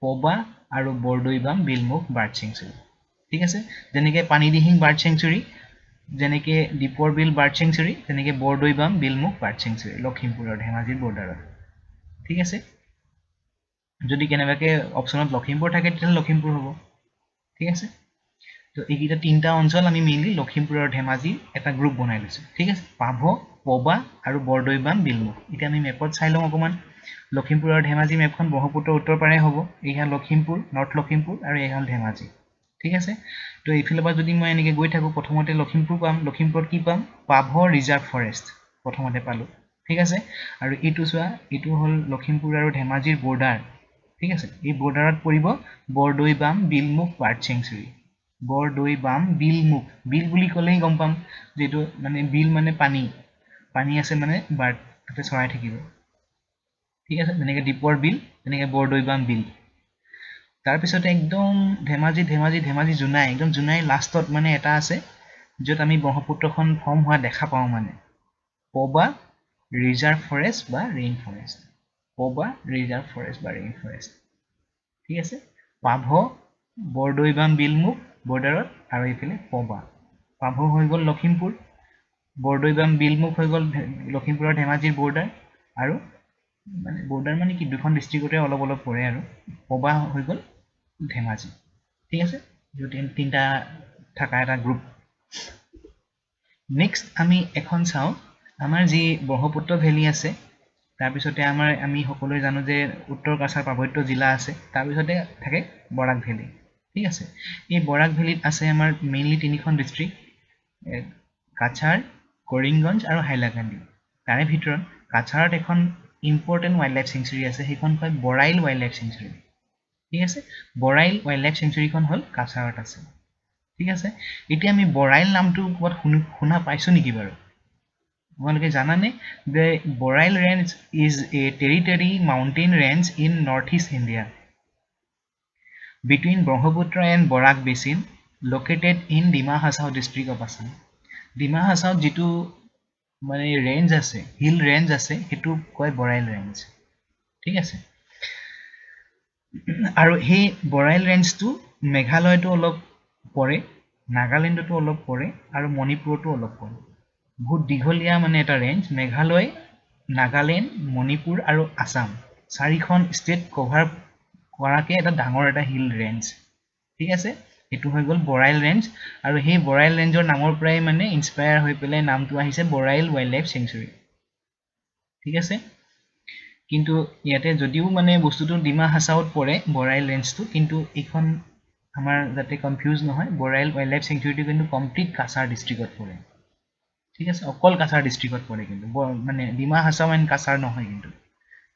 পবা আৰু বৰদৈবাম বিলমুখ বাৰ্ড চেঞ্চুৰী ঠিক আছে যেনেকৈ পানীদিহিং বাৰ্ড চেঞ্চুৰী যেনেকৈ দীপৰ বিল বাৰ্ড চেঞ্চুৰী তেনেকৈ বৰদৈবাম বিলমুখ বাৰ্ড চেঞ্চুৰী লখিমপুৰ আৰু ধেমাজিৰ বৰ্ডাৰত ঠিক আছে যদি কেনেবাকৈ অপশ্যনত লখিমপুৰ থাকে তেতিয়াহ'লে লখিমপুৰ হ'ব ঠিক আছে তো এইকেইটা তিনিটা অঞ্চল আমি মেইনলি লখিমপুৰ আৰু ধেমাজি এটা গ্ৰুপ বনাই লৈছোঁ ঠিক আছে পাভ পবা আৰু বৰদৈবাম বিলমুখ এতিয়া আমি মেপত চাই লওঁ অকণমান লখিমপুৰ আৰু ধেমাজি মেপখন ব্ৰহ্মপুত্ৰৰ উত্তৰ পাৰে হ'ব এয়া লখিমপুৰ নৰ্থ লখিমপুৰ আৰু এয়া হ'ল ধেমাজি ঠিক আছে তো এইফালৰ পৰা যদি মই এনেকৈ গৈ থাকোঁ প্ৰথমতে লখিমপুৰ পাম লখিমপুৰত কি পাম পাভ ৰিজাৰ্ভ ফৰেষ্ট প্ৰথমতে পালোঁ ঠিক আছে আৰু এইটো চোৱা এইটো হ'ল লখিমপুৰ আৰু ধেমাজিৰ বৰ্ডাৰ ঠিক আছে এই বৰ্ডাৰত পৰিব বৰদৈবাম বিলমুখ বাৰ্ড চেঞ্চুৰী বৰদৈবাম বিলমুখ বিল বুলি ক'লেই গম পাম যে এইটো মানে বিল মানে পানী আছে মানে বাৰ্ড তাতে চৰাই থাকিব ঠিক আছে যেনেকৈ দীপৰ বিল তেনেকৈ বৰদৈবাম বিল তাৰপিছতে একদম ধেমাজি জোনাই একদম জোনাইৰ লাষ্টত মানে এটা আছে য'ত আমি ব্ৰহ্মপুত্ৰখন ফৰ্ম হোৱা দেখা পাওঁ মানে পবা ৰিজাৰ্ভ ফৰেষ্ট বা ৰেইন ফৰেষ্ট ঠিক আছে পাভ বৰদৈবাম বিলমুখ বৰ্ডাৰত আৰু এইফালে পাভ হৈ গ'ল লখিমপুৰ বৰদৈবাম বিলমুখ হৈ গ'ল লখিমপুৰৰ ধেমাজিৰ বৰ্ডাৰ আৰু মানে কি দুখন ডিষ্ট্ৰিক্টতে অলপ অলপ পৰে আৰু পবা হৈ গ'ল ধেমাজি ঠিক আছে তিনিটা থকা এটা গ্ৰুপ নেক্সট আমি এখন চাওঁ আমাৰ যি ব্ৰহ্মপুত্ৰ ভেলী আছে তাৰপিছতে আমি সকলোৱে জানো যে উত্তৰ কাছাৰ পাৰ্বত্য জিলা আছে তাৰপিছতে থাকে বৰাক ভেলী ঠিক আছে এই বৰাক ভেলীত আছে আমাৰ মেইনলি তিনিখন ডিষ্ট্ৰিক্ট কাছাৰ কৰিমগঞ্জ আৰু হাইলাকান্দি তাৰে ভিতৰত কাছাৰত এখন ইম্পৰ্টেণ্ট ৱাইল্ড লাইফ চেঞ্চুৰী আছে সেইখন হয় বৰাইল ৱাইল্ড লাইফ চেঞ্চুৰী ঠিক আছে বৰাইল ৱাইল্ড লাইফ চেঞ্চুৰীখন হ'ল কাছাৰত আছে ঠিক আছে এতিয়া আমি বৰাইল নামটো ক'ৰবাত শুনা পাইছোঁ নেকি বাৰু তোমালোকে জানানে যে Barail range is a territory mountain range in north east India between Brahmaputra and Barak Basin located in Dima Hasao district of Assam. Dima Hasao jitu মানে ৰেঞ্জ আছে হিল ৰেঞ্জ আছে সেইটো কয় বৰাইল ৰেঞ্জ ঠিক আছে আৰু সেই বৰাইল ৰেঞ্জটো মেঘালয়তো অলপ পৰে নাগালেণ্ডতো অলপ পৰে আৰু মণিপুৰতো অলপ পৰে বহুত দীঘলীয়া মানে এটা ৰেঞ্জ মেঘালয় নাগালেণ্ড মণিপুৰ আৰু আসাম চাৰিখন ষ্টেট কভাৰ কৰাকে এটা ডাঙৰ এটা হিল ৰেঞ্জ ঠিক আছে এটো হৈ গল বৰাইল ৰেঞ্জ আৰু সেই বৰাইল ৰেঞ্জৰ নামৰ পৰাই মানে ইনস্পায়াৰ হৈ পেলাই নামটো আহিছে বৰাইল ওয়াইল্ড লাইফ সেঞ্চুৰী ঠিক আছে কিন্তু ইয়াতে যদিও মানে বস্তুটো ডিমা হাছাওত পৰে বৰাইল ৰেঞ্জটো কিন্তু এখন আমাৰ যাতে কনফিউজ নহয় বৰাইল ওয়াইল্ড লাইফ সেঞ্চুৰীটো কিন্তু কমপ্লিট কাছাৰ ডিস্ট্ৰিক্টত পৰে ঠিক আছে অকল কাছাৰ ডিস্ট্ৰিক্টত পৰে কিন্তু মানে ডিমা হাছাও এণ্ড কাছাৰ নহয় কিন্তু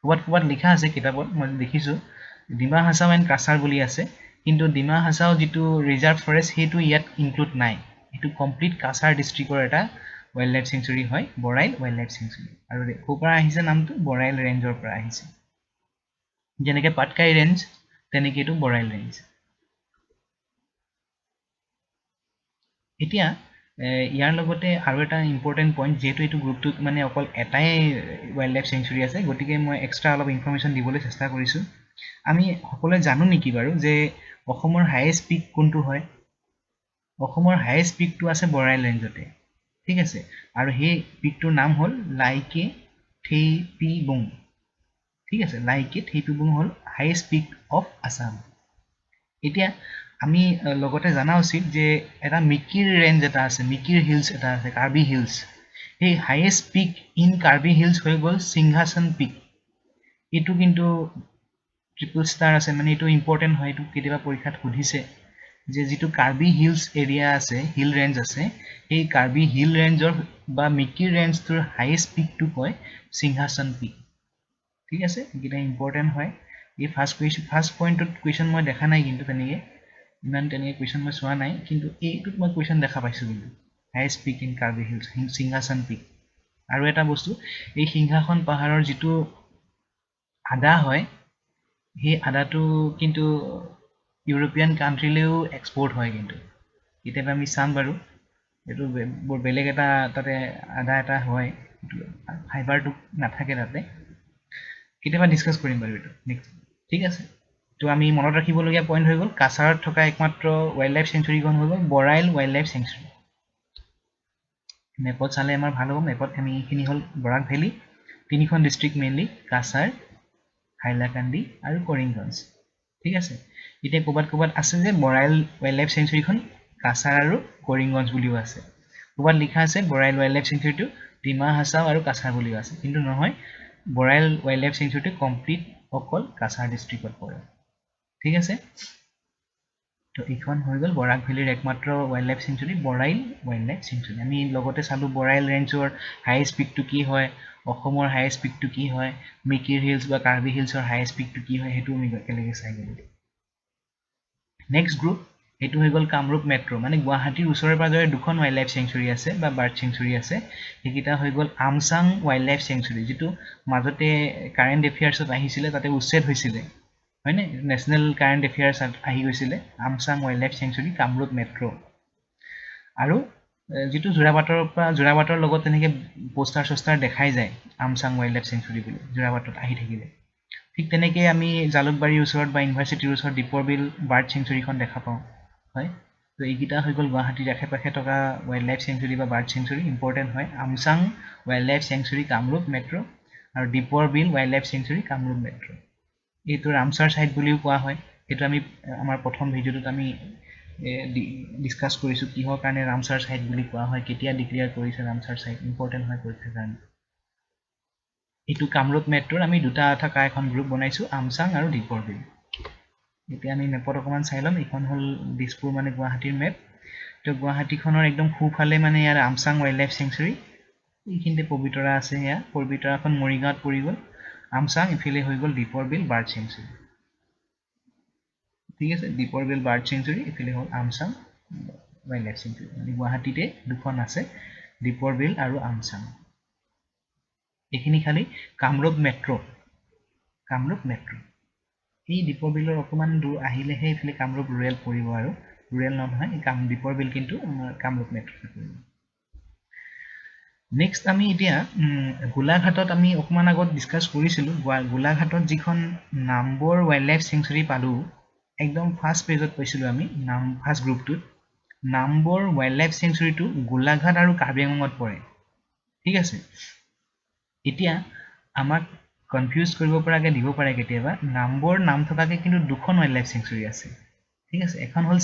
ক'বাত লিখা আছে কিতাপত মই দেখিছো ডিমা হাছাও এণ্ড কাছাৰ বুলি আছে কিন্তু ডিমা হাছাও যেটো ৰিজাৰ্ভ ফৰেষ্ট হেতু ইয়াত ইনক্লুড নাই এটো কমপ্লিট কাছাৰ ডিস্ট্ৰিক্টৰ এটা ওয়াইল্ড লাইফ সেঞ্চুৰী হয় বৰাইল ওয়াইল্ড লাইফ সেঞ্চুৰী আৰু কোপৰা আহিছে নামটো বৰাইল ৰেঞ্জৰ পৰা আহিছে যেনেকে পাটকাই ৰেঞ্জ তেনেকে এটো বৰাইল ৰেঞ্জ এতিয়া ইয়াৰ লগতে আৰু এটা ইম্পৰ্টেন্ট পইণ্ট যেহেতু এটো গ্ৰুপটোত মানে অকল এটাই ওয়াইল্ড লাইফ সেঞ্চুৰী আছে গতিকে মই এক্সট্ৰা অলপ ইনফৰমেশন দিবলৈ চেষ্টা কৰিছো আমি সকলোৱে জানো নেকি বাৰু যে অসমৰ হাইয়েষ্ট পিক কোনটো হয় অসমৰ হাইয়েষ্ট পিকটো আছে বৰাইল ৰেঞ্জতে ঠিক আছে আৰু সেই পিকটোৰ নাম হ'ল লাইকে থেইপিবুং ঠিক আছে লাইকে থেইপিবুং হ'ল হাইয়েষ্ট পিক অফ আসাম এতিয়া আমি লগতে জানা উচিত যে এটা মিকিৰ ৰেঞ্জ এটা আছে মিকিৰ হিলছ এটা আছে কাৰ্বি হিলছ এই highest peak in Karbi hills হৈ গ'ল সিংহাসন পিক এটো কিন্তু ট্ৰিপল ষ্টাৰ আছে মানে এটো ইম্পৰ্টেন্ট হয় এটো কেতিয়াবা পৰীক্ষাত সুধিছে যে যেটো কাৰ্বি হিলছ এৰিয়া আছে হিল ৰেঞ্জ আছে এই কাৰ্বি হিল ৰেঞ্জৰ বা মিকিৰ ৰেঞ্জটোৰ হাইয়েষ্ট পিকটো কয় সিংহাসন পিক ঠিক আছে এটা ইম্পৰ্টেন্ট হয় এই ফাৰ্স্ট পইণ্টত কোৱেশ্চন মই দেখা নাই কিন্তু তেনেকে ইমান তেনেকে কোৱেশ্চন মই চোৱা নাই কিন্তু এইটোত মই কোৱেশ্চন দেখা পাইছো কিন্তু highest peak in Karbi hills সিংহাসন পিক আৰু এটা বস্তু এই সিংহাসন পাহাৰৰ যেটো আদা হয় সেই আদাটো কিন্তু ইউৰোপিয়ান কান্ট্ৰিলেও এক্সপোৰ্ট হয় কিন্তু কেতিয়াবা আমি চাম বাৰু এটো বেলেগ এটা তাতে আদা এটা হয় ফাইবাৰটো নাথাকে তাতে কেতিয়াবা ডিসকাস কৰিম বাৰু এটো নেক্সট ঠিক আছে তো আমি মনত ৰাখিবলগীয়া পইণ্ট হৈ গ'ল কাছাৰত থকা একমাত্ৰ ওয়াইল্ড লাইফ সেঞ্চুৰীখন হৈ গ'ল বৰাইল ওয়াইল্ড লাইফ সেঞ্চুৰী মেপত চালে আমাৰ ভাল হ'ব মেপত আমি এইখিনি হ'ল বৰাক ভেলী তিনিখন ডিস্ট্ৰিক্ট মেইনলি কাছাৰ হাইলাকান্দি আৰু কৰিমগঞ্জ ঠিক আছে এতিয়া ক'বাত আছে যে বৰাইল ওয়াইল্ড লাইফ সেঞ্চুৰীখন কাছাৰ আৰু কৰিমগঞ্জ বুলিও আছে ক'বাত লিখা আছে বৰাইল ওয়াইল্ড লাইফ সেঞ্চুৰীটো ডিমা হাছাও আৰু কাছাৰ বুলিও আছে কিন্তু নহয় বৰাইল ওয়াইল্ড লাইফ সেঞ্চুৰীটো কমপ্লিট অকল কাছাৰ ডিস্ট্ৰিক্টত পৰে ঠিক আছে তো এইখন হৈ গ'ল বৰাক ভেলীৰ একমাত্ৰ wildlife sanctuary Barail wildlife sanctuary আমি লগতে চালো বৰাইল ৰেঞ্জৰ হাইয়েষ্ট পিকটো কি হয় অসমৰ হাইয়েষ্ট পিকটো কি হয় মিকিৰ হিলছ বা কাৰ্বি হিলছৰ হাইয়েষ্ট পিকটো কি হয় হেতু আমি একেলগে চাই গলো নেক্সট গ্ৰুপ এটো হৈ গ'ল কামৰূপ মেট্ৰো মানে গুৱাহাটীৰ ওচৰে পাজৰে দুখন ওয়াইল্ড লাইফ সেঞ্চুৰী আছে বা বাৰ্ড সেঞ্চুৰী আছে হেকিটা হৈ গ'ল আমচাং ওয়াইল্ড লাইফ সেঞ্চুৰী যেটো মাজতে কাৰেন্ট এফেয়াৰ্ছত আহিছিলে তাতে উচ্ছেদ হৈছিলে হয়নে নেশনেল কাৰেন্ট এফেয়াৰ্ছ আহি গৈছিলে Amchang wildlife sanctuary Kamrup metro আৰু যেটো জোৰাবাটৰ লগত তেনেকে পোষ্টাৰ দেখাই যায় আমচাং ওয়াইল্ড লাইফ সেঞ্চুৰী বুলি জোৰাবাটত আহি থাকিলে ঠিক তেনেকে আমি জালুকবাৰীৰ ওচৰত বা ইউনিভাৰ্সিটিৰ ওচৰত দীপৰ বিল বাৰ্ড সেঞ্চুৰীখন দেখা পাওঁ হয় তো এইকিটা হৈ গ'ল গুৱাহাটীৰ আশে-পাশে থকা ওয়াইল্ড লাইফ সেঞ্চুৰী বা বাৰ্ড সেঞ্চুৰী ইম্পৰ্টেন্ট হয় Amchang wildlife sanctuary Kamrup metro আৰু Deepor Beel wildlife sanctuary Kamrup metro এইটো ৰামচাৰ সাইট বুলিও কোৱা হয় এটো আমি আমাৰ প্ৰথম ভিডিঅ'টোত আমি ডিসকাস কৰিছো কিহৰ কাৰণে ৰামচাৰ সাইট বুলি কোৱা হয় কেতিয়া ডিক্লেয়াৰ কৰিছে ৰামচাৰ সাইট ইম্পৰ্টেন্ট হয় পৰীক্ষাৰ কাৰণে এটো কামৰূপ মেট্ৰোৰ আমি দুটা থকা এখন গ্ৰুপ বনাইছো আমচাং আৰু দীপৰ বিল এতিয়া আমি মেপত অকমান চাই লম এখন হল দিছপুৰ মানে গুৱাহাটীৰ মেপ তো গুৱাহাটীখনৰ একদম খুফালে মানে ইয়াৰ আমচাং ওয়াইল্ড লাইফ সেঞ্চুৰী এইখিনিতে পবিতৰা আছে ইয়া পবিতৰাখন মৰিগাঁৱত পৰি গ'ল আমচাং ইফালে হৈ গ'ল দীপৰ বিল বাৰ্ড সেঞ্চুৰী ঠিক আছে দীপৰ বিল বাৰ্ড সেঞ্চুৰী ইফালে হ'ল আমচাং ওয়াইল্ড লাইফ সেঞ্চুৰী মানে গুৱাহাটীতে দুখন আছে দীপৰ বিল আৰু আমচাং এইখিনি খালি কামৰূপ মেট্ৰো এই দীপৰ বিলৰ অকমান দূৰ আহিলেহে ইফালে কামৰূপ ৰুৰেল পৰিব আৰু ৰুৰেল নহয় দীপৰ বিল কিন্তু কামৰূপ মেট্ৰো পৰিব নেক্সট আমি এতিয়া গোলাঘাটত আমি অকমান আগত ডিসকাস কৰিছিলো গোলাঘাটত যিখন নাম্বৰ ওয়াইল্ড লাইফ সেঞ্চুৰী পালো একদম ফাৰ্স্ট পেজত পাইছিলো আমি নাম ফাৰ্স্ট গ্ৰুপটোত নাম্বৰ ওয়াইল্ড লাইফ সেঞ্চুৰীটো গোলাঘাট আৰু কাৰ্বি আংলঙত পৰে ঠিক আছে এতিয়া আমাক কনফিউজ কৰিব পৰাকে দিব পাৰে কেতিয়াবা নাম্বৰ নাম থকাকে কিন্তু দুখন ওয়াইল্ড লাইফ সেঞ্চুৰী আছে ঠিক আছে এখন হল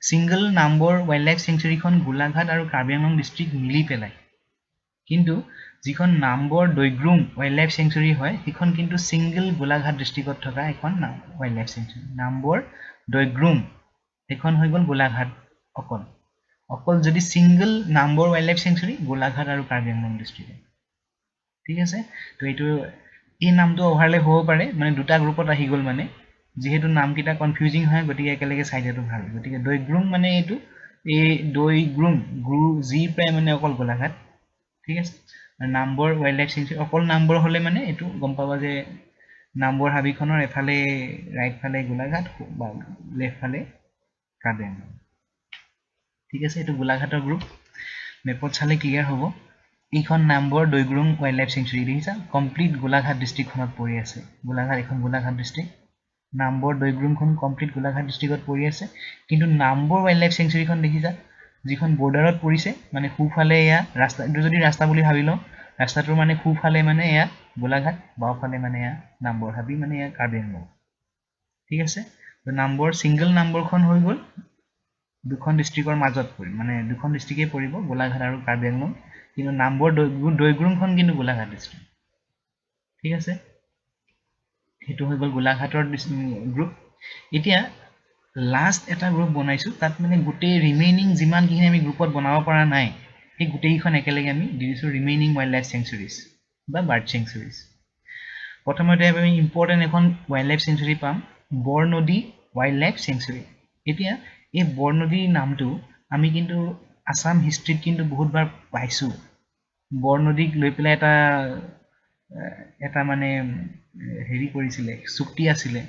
সিঙ্গল নাম্বৰ ওয়াইল্ড লাইফ সেঞ্চুৰীখন গোলাঘাট আৰু কাৰ্বি আংলং ডিস্ট্ৰিক্ট মিলি পেলাই কিন্তু যিখন নাম্বৰ দৈগ্ৰুম ওয়াইল্ড লাইফ সেঞ্চুৰী হয় সিখন কিন্তু সিঙ্গল গোলাঘাট ডিস্ট্ৰিক্টত থকা এখন ওয়াইল্ড লাইফ সেঞ্চুৰী নাম্বৰ দৈগ্ৰুম এখন হৈ গল গোলাঘাট অকল যদি single number wildlife sanctuary Golaghat আৰু কাৰ্বি আংলং ডিস্ট্ৰিক্ট ঠিক আছে তো এইটো এই নামটো ওভাৰলেপ হ'ব পাৰে মানে দুটা গ্ৰুপত আহি গল মানে যেহেতু নামকিটা কনফিউজিং হয় গতিকে একেলগে চাই দিয়াটো ভাল গতিকে দৈগ্ৰুম মানে এইটো এই দৈগ্ৰুম গ্ৰু জি প্ৰায় মানে অকল গোলাঘাট ঠিক আছে নাম্বৰ ওয়াইল্ড লাইফ সেঞ্চুৰী অকল নাম্বৰ হলে মানে এইটো গম পাবা যে নাম্বৰ হাবিখনৰ এফালে ৰাইট ফালে গোলাঘাট বা লেফট ফালে কাৰ্বি আংলং ঠিক আছে এইটো গোলাঘাটৰ গ্ৰুপ মেপত চালে ক্লিয়াৰ হ'ব এইখন নাম্বৰ দৈগ্ৰুম ওয়াইল্ড লাইফ সেঞ্চুৰী দেখিছা কমপ্লিট গোলাঘাট ডিস্ট্ৰিক্টখনত পৰি আছে গোলাঘাট এখন গোলাঘাট ডিস্ট্ৰিক্ট নাম্বৰ দৈগ্ৰুমখন কমপ্লিট গোলাঘাট ডিস্ট্ৰিক্টত পৰি আছে কিন্তু নাম্বৰ ওয়াইল্ড লাইফ সেঞ্চুৰীখন দেখিছা যিখন বৰ্ডাৰত পৰিছে মানে খুফালে এয়া ৰাস্তা এটো যদি ৰাস্তা বুলি ভাবিলো ৰাস্তাটোৰ মানে খুফালে মানে এয়া গোলাঘাট বাওফালে মানে এয়া নাম্বৰ হাবি মানে এয়া কাৰ্বি আংলং ঠিক আছে তো নাম্বৰ সিঙ্গল নাম্বৰখন হৈ গল দুখন ডিস্ট্ৰিক্টৰ মাজত পৰি মানে দুখন ডিস্ট্ৰিক্টে পৰিব গোলাঘাট আৰু কাৰ্বি আংলং কিন্তু নাম্বৰ দৈগ্ৰুমখন কিন্তু গোলাঘাট ডিস্ট্ৰিক্ট ঠিক আছে হেতু হৈ গল গোলাঘাটৰ গ্ৰুপ এতিয়া লাষ্ট এটা গ্ৰুপ বনাইছো তাত মানে গুটেই ৰিমেইনিং যিমান কিখিনি আমি গ্ৰুপত বনাব পৰা নাই এই গুটেইখন একেলগে আমি দিছো ৰিমেইনিং ওয়াইল্ড লাইফ সেঞ্চুৰীজ বা বাৰ্ড সেঞ্চুৰীজ প্ৰথমতে আমি ইম্পৰ্টেন্ট এখন ওয়াইল্ড লাইফ সেঞ্চুৰী পাম বৰনদী ওয়াইল্ড লাইফ সেঞ্চুৰী এতিয়া এই বৰনদী নামটো আমি কিন্তু আসাম হিষ্ট্ৰীত কিন্তু বহুতবাৰ পাইছো বৰনদীক লৈ পেলাই এটা মানে হেৰি কৰিছিলে চুক্তি আছিলে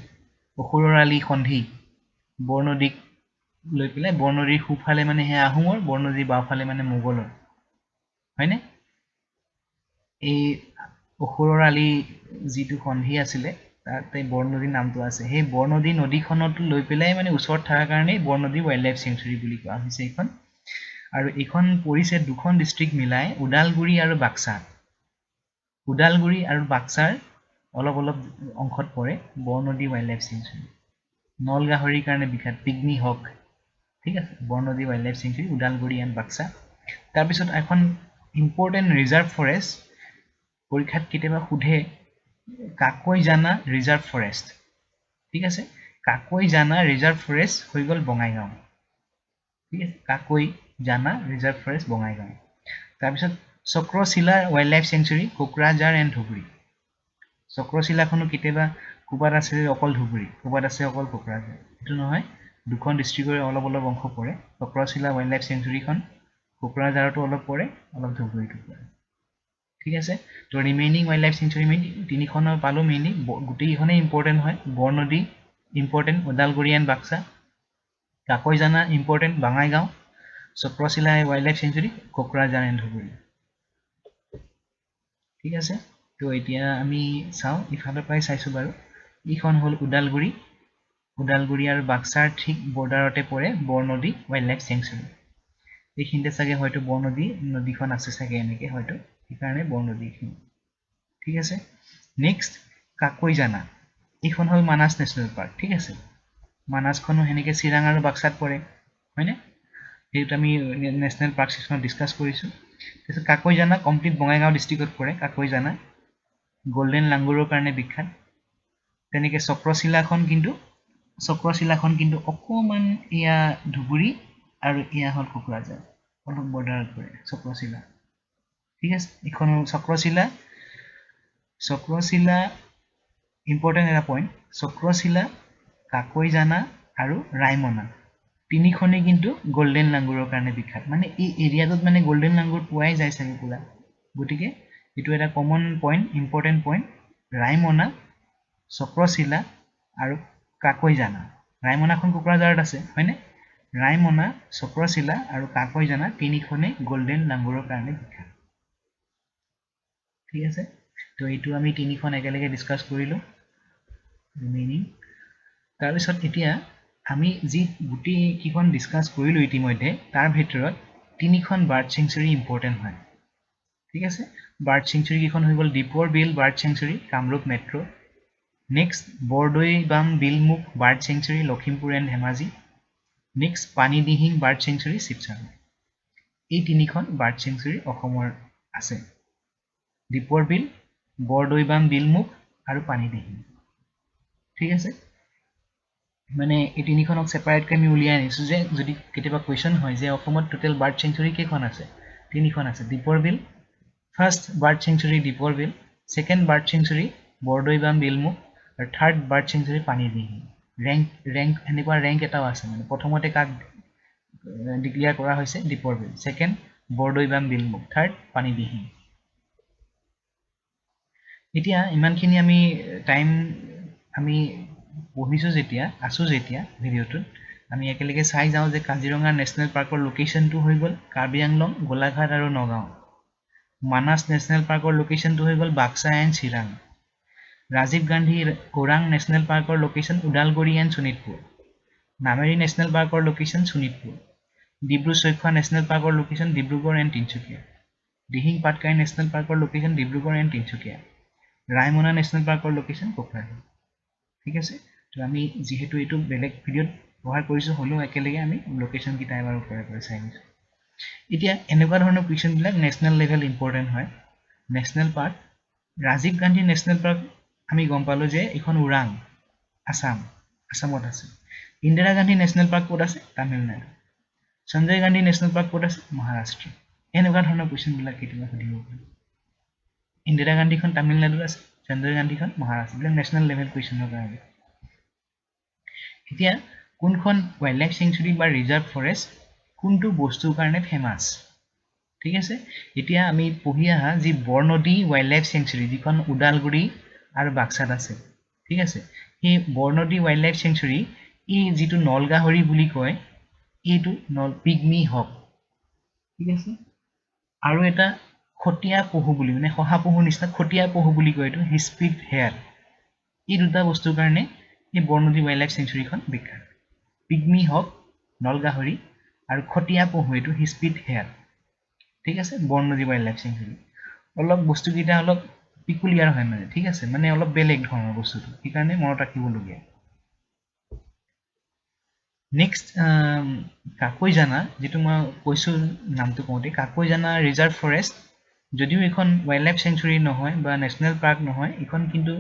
অসুৰৰ আলি সন্ধি বৰনদীক লৈ পেলাই বৰনদীৰ খুফালে মানে হে আহোমৰ বৰনদীৰ বাওফালে মানে মোগলৰ হয়নে এই অসুৰৰ আলি যিটো সন্ধি আছিলে তাতে বৰনদী নামটো আছে সেই বৰনদী নদীখনত লৈ পেলাই মানে ওচৰত থাকাৰ কাৰণে বৰনদী ওয়াইল্ড লাইফ সেঞ্চুৰী বুলি কোৱা হৈছে এইখন আৰু এইখন পৰিছে দুখন ডিস্ট্ৰিক্ট মিলাই উদালগুৰি আৰু বাক্সা উদালগুৰি আৰু বাক্সাৰ অলপ অংশত পৰে বৰনদী ওয়াইল্ড লাইফ সেঞ্চুৰী নলগাহৰিৰ কাৰণে বিখ্যাত পিগমি হক ঠিক আছে Barnadi wildlife sanctuary Udalguri and Baksa তাৰ পিছত এখন ইম্পৰ্টেন্ট ৰিজাৰ্ভ ফৰেষ্ট পৰীক্ষাত কেতিয়াবা সুধে কাকৈ জানা ৰিজাৰ্ভ ফৰেষ্ট ঠিক আছে কাকৈ জানা ৰিজাৰ্ভ ফৰেষ্ট হৈ গল বঙাইগাঁও ঠিক আছে কাকৈ জানা ৰিজাৰ্ভ ফৰেষ্ট বঙাইগাঁও তাৰ পিছত Chakrashila wildlife sanctuary Kokrajhar and Dhubri চক্ৰশিলাখনো কেতিয়াবা কুবাত আছে অকল ধুবুৰী কুবাত আছে অকল কোকৰাঝাৰ এটো নহয় দুখন ডিস্ট্ৰিক্টৰ অলপ অংশ পৰে চক্ৰশিলা ওয়াইল্ড লাইফ সেঞ্চুৰীখন কোকৰাঝাৰতো অলপ পৰে অলপ ধুবুৰীতো পৰে ঠিক আছে তো ৰিমেইনিং ওয়াইল্ড লাইফ সেঞ্চুৰী তিনিখনৰ পালো মেইনলি গুটেইখনে ইম্পৰ্টেন্ট হয় Barnadi important Udalguri and Baksa Kakoijana important Bongaigaon Chakrashila wildlife sanctuary Kokrajhar and Dhubri ঠিক আছে তো এতিয়া আমি চাও ইফালৰ পৰাই চাইছো বাৰু ইখন হল উদালগুৰি আৰু বাক্সাৰ ঠিক বৰ্ডাৰতে পৰে বৰনদী ওয়াইল্ড লাইফ সেঞ্চুৰী এইখিনিতে চাগে হয়তো বৰনদী নদীখন আছে চাগে এনেকে হয়তো সেইকাৰণে বৰনদীখন ঠিক আছে নেক্সট কাকৈ জানা এইখন হল মানাস নেশ্যনেল পাৰ্ক ঠিক আছে মানাসখনো হেনেকে চিৰাং আৰু বাক্সাত পৰে হয়নে এইটো আমি নেশ্যনেল পাৰ্ক সেকশ্যনত ডিসকাস কৰিছো তাৰপিছত কাকৈ জানা কমপ্লিট বঙাইগাঁও ডিস্ট্ৰিক্টত পৰে কাকৈ জানা গোল্ডেন লাংগুৰৰ কাৰণে বিখ্যাত তেনেকে চক্ৰশিলাখন কিন্তু অকমান ইয়া ধুবুৰী আৰু ইয়া হল কোকৰাঝাৰ অলপ বৰ্ডাৰত পৰে চক্ৰশিলা ঠিক আছে এখন চক্ৰশিলা ইম্পৰ্টেন্ট এটা পইণ্ট চক্ৰশিলা কাকৈ জানা আৰু ৰায়মনা তিনিখনে কিন্তু গোল্ডেন লাংগুৰৰ কাৰণে বিখ্যাত মানে এই এৰিয়াটোত মানে গোল্ডেন লাংগুৰ পোৱাই যায় চাগে পুৰা গতিকে এটো এটা common point important point Raimona Chakrashila আৰু কাকৈ জানা ৰায়মনাখন কোকৰাঝাৰত আছে হয়নে ৰায়মনা চক্ৰশিলা আৰু কাকৈ জানা তিনিখনে গোল্ডেন লাংগুৰৰ কাৰণে বিখ্যাত ঠিক আছে তো এইটো আমি তিনিখন একেলগে ডিসকাস কৰিলো ৰিমেইনিং তাৰ পিছত এতিয়া আমি যি গুটি কিখন ডিসকাস কৰিলো ইতিমধ্যে তাৰ ভিতৰত তিনিখন বাৰ্ড সেঞ্চুৰী ইম্পৰ্টেন্ট হয় ঠিক আছে বাৰ্ড সেঞ্চুৰী কিখন হৈ গল Deepor Beel bird sanctuary Kamrup metro Next, Bordoibam Bilmuk Bird Sanctuary, Lokhimpur and Dhemaji. Next, Panidihing Bird Sanctuary, Sipsar. এই তিনিখন বাৰ্ড চেঞ্চুৰী অসমৰ আছে দীপৰ বিল বৰদৈবাম বিলমুখ আৰু পানীদিহিং ঠিক আছে মানে এই তিনিখনক সেপাৰেট কে আমি উলিয়াই আনিছো যে যদি কেতিয়াবা কোৱেশ্চন হয় যে অসমত টোটাল বাৰ্ড চেঞ্চুৰী কেইখন আছে তিনিখন আছে দীপৰ বিল ফাৰ্ষ্ট বাৰ্ড চেঞ্চুৰী দীপৰ বিল সেকেন্ড বাৰ্ড চেঞ্চুৰী বৰদৈবাম বিলমুখ আৰু third bird century Panidihing rank এনেকুৱা ৰেংক এটাও আছে মানে প্ৰথমতে কাক ডিক্লেয়াৰ কৰা হৈছে দীপৰ বিল সেকেন্ড বৰদৈবাম বিলমুখ থাৰ্ড পানীদিহিং এতিয়া ইমানখিনি আমি টাইম আমি পঢ়িছো যেতিয়া আছো যেতিয়া ভিডিওটোত আমি একেলগে চাই যাও যে কাজিৰঙা নেশনেল পাৰ্কৰ লোকেশনটো হৈ গল কাৰ্বি আংলং গোলাঘাট আৰু নগাঁও মানাস নেশনেল পাৰ্কৰ লোকেশনটো হৈ গল বাক্সা এণ্ড চিৰাং ৰাজীৱ গান্ধী ওৰাং নেশনেল পাৰ্কৰ location Udalguri and Sonitpur Nameri national পাৰ্কৰ লোকেশন শোণিতপুৰ ডিব্ৰু চৈখোৱা নেশনেল পাৰ্কৰ location Dibrugarh and Tinsukia Dihing Patkai national পাৰ্কৰ location Dibrugarh and Tinsukia Raimona national পাৰ্কৰ লোকেশন কোকৰাঝাৰ ঠিক আছে তো আমি যেহেতু এইটো বেলেগ ভিডিওত ব্যৱহাৰ কৰিছো হলো একেলগে আমি লোকেশন কিটা এবাৰ ওপৰে চাই নিছো এতিয়া এনেকুৱা ধৰণৰ কুৱেশ্যন বিলাক নেশনেল লেভেল ইম্পৰ্টেন্ট হয় national park Rajiv Gandhi national park আমি গম পালো যে এখন ওৰাং আসামত আছে ইন্দিৰা গান্ধী নেশনেল পাৰ্ক ক'ত আছে তামিলনাডু সঞ্জয় গান্ধী নেশনেল পাৰ্ক ক'ত আছে মহাৰাষ্ট্ৰ এনেকুৱা ধৰণৰ কুৱেশ্যন বিলাক কেতিয়াবা সুধিব পাৰে ইন্দিৰা গান্ধীখন তামিলনাডুত আছে সঞ্জয় গান্ধীখন মহাৰাষ্ট্ৰ নেশনেল লেভেল কুৱেশ্যনৰ কাৰণে এতিয়া কোনখন ওয়াইল্ড লাইফ সেঞ্চুৰী বা ৰিজাৰ্ভ ফৰেষ্ট কোনটো বস্তুৰ কাৰণে ফেমাস ঠিক আছে এতিয়া আমি পঢ়ি আহা যি বৰনদী ওয়াইল্ড লাইফ সেঞ্চুৰী যিখন উদালগুৰি আৰু বাক্সাত আছে ঠিক আছে এই বৰনদী ওয়াইল্ড লাইফ সেঞ্চুৰী ই যিটো নলগাহৰি বুলি কয় এইটো নল পিগমি হক ঠিক আছে আৰু এটা খটিয়া পহু বুলি মানে খহা পহু নিচিনা খটিয়া পহু বুলি কয় এইটো হিস্পিড হেয়াৰ এই দুটা বস্তুৰ কাৰণে এই বৰনদী ওয়াইল্ড লাইফ সেঞ্চুৰীখন বিখ্যাত পিগমি হক নলগাহৰি আৰু খটিয়া পহু এইটো হিস্পিড হেয়াৰ ঠিক আছে বৰনদী ওয়াইল্ড লাইফ সেঞ্চুৰী অলপ বস্তুকেইটা অলপ পিকুলিয়াৰ হয় মানে ঠিক আছে মানে অলপ বেলেগ ধৰণৰ বস্তুটো সেইকাৰণে মনত ৰাখিবলগীয়া নেক্সট কাকৈজানা যেটো মই কৈছো নামটো কওঁতে কাকৈজানা ৰিজাৰ্ভ ফৰেষ্ট যদিও এখন ওয়াইল্ড লাইফ সেঞ্চুৰী নহয় বা নেশনেল পাৰ্ক নহয় এখন কিন্তু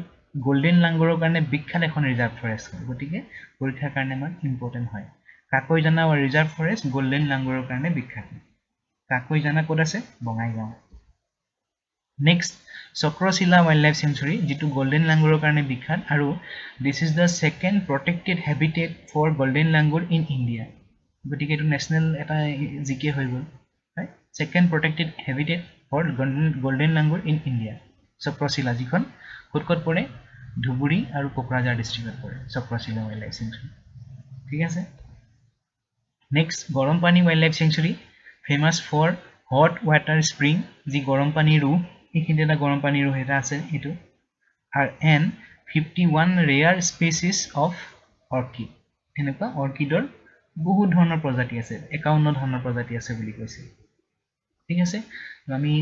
গোল্ডেন লাংগৰৰ কাৰণে বিখ্যাত এখন ৰিজাৰ্ভ ফৰেষ্ট হয় গতিকে পৰীক্ষাৰ কাৰণে মান ইম্পৰ্টেন্ট হয় কাকৈজানা ৰিজাৰ্ভ ফৰেষ্ট গোল্ডেন লাংগৰৰ কাৰণে বিখ্যাত কাকৈজানা ক'ত আছে Bongaigaon next Chakrashila wildlife sanctuary যেটো গোল্ডেন লাংগৰৰ কাৰণে বিখ্যাত আৰু this is the second protected habitat for golden langur in India গতিকে এটো নেশনেল এটা জিকে হৈ গল right second protected habitat for golden langur in India Chakrashila যিখন ক'ত পৰে ধুবুৰী আৰু কোকৰাঝাৰ ডিস্ট্ৰিক্টত পৰে চক্ৰশিলা ওয়াইল্ড লাইফ সেঞ্চুৰী ঠিক আছে next Garampani wildlife sanctuary famous for hot water spring যি গৰম পানী ৰু এইখিনিতে এটা গৰম পানী ৰু এটা আছে এটো আৰু N 51 rare species of orchid এনেকুৱা অৰ্কিডৰ বহুত ধৰণৰ প্ৰজাতি আছে 51 ধৰণৰ প্ৰজাতি আছে বুলি কৈছে ঠিক আছে আমি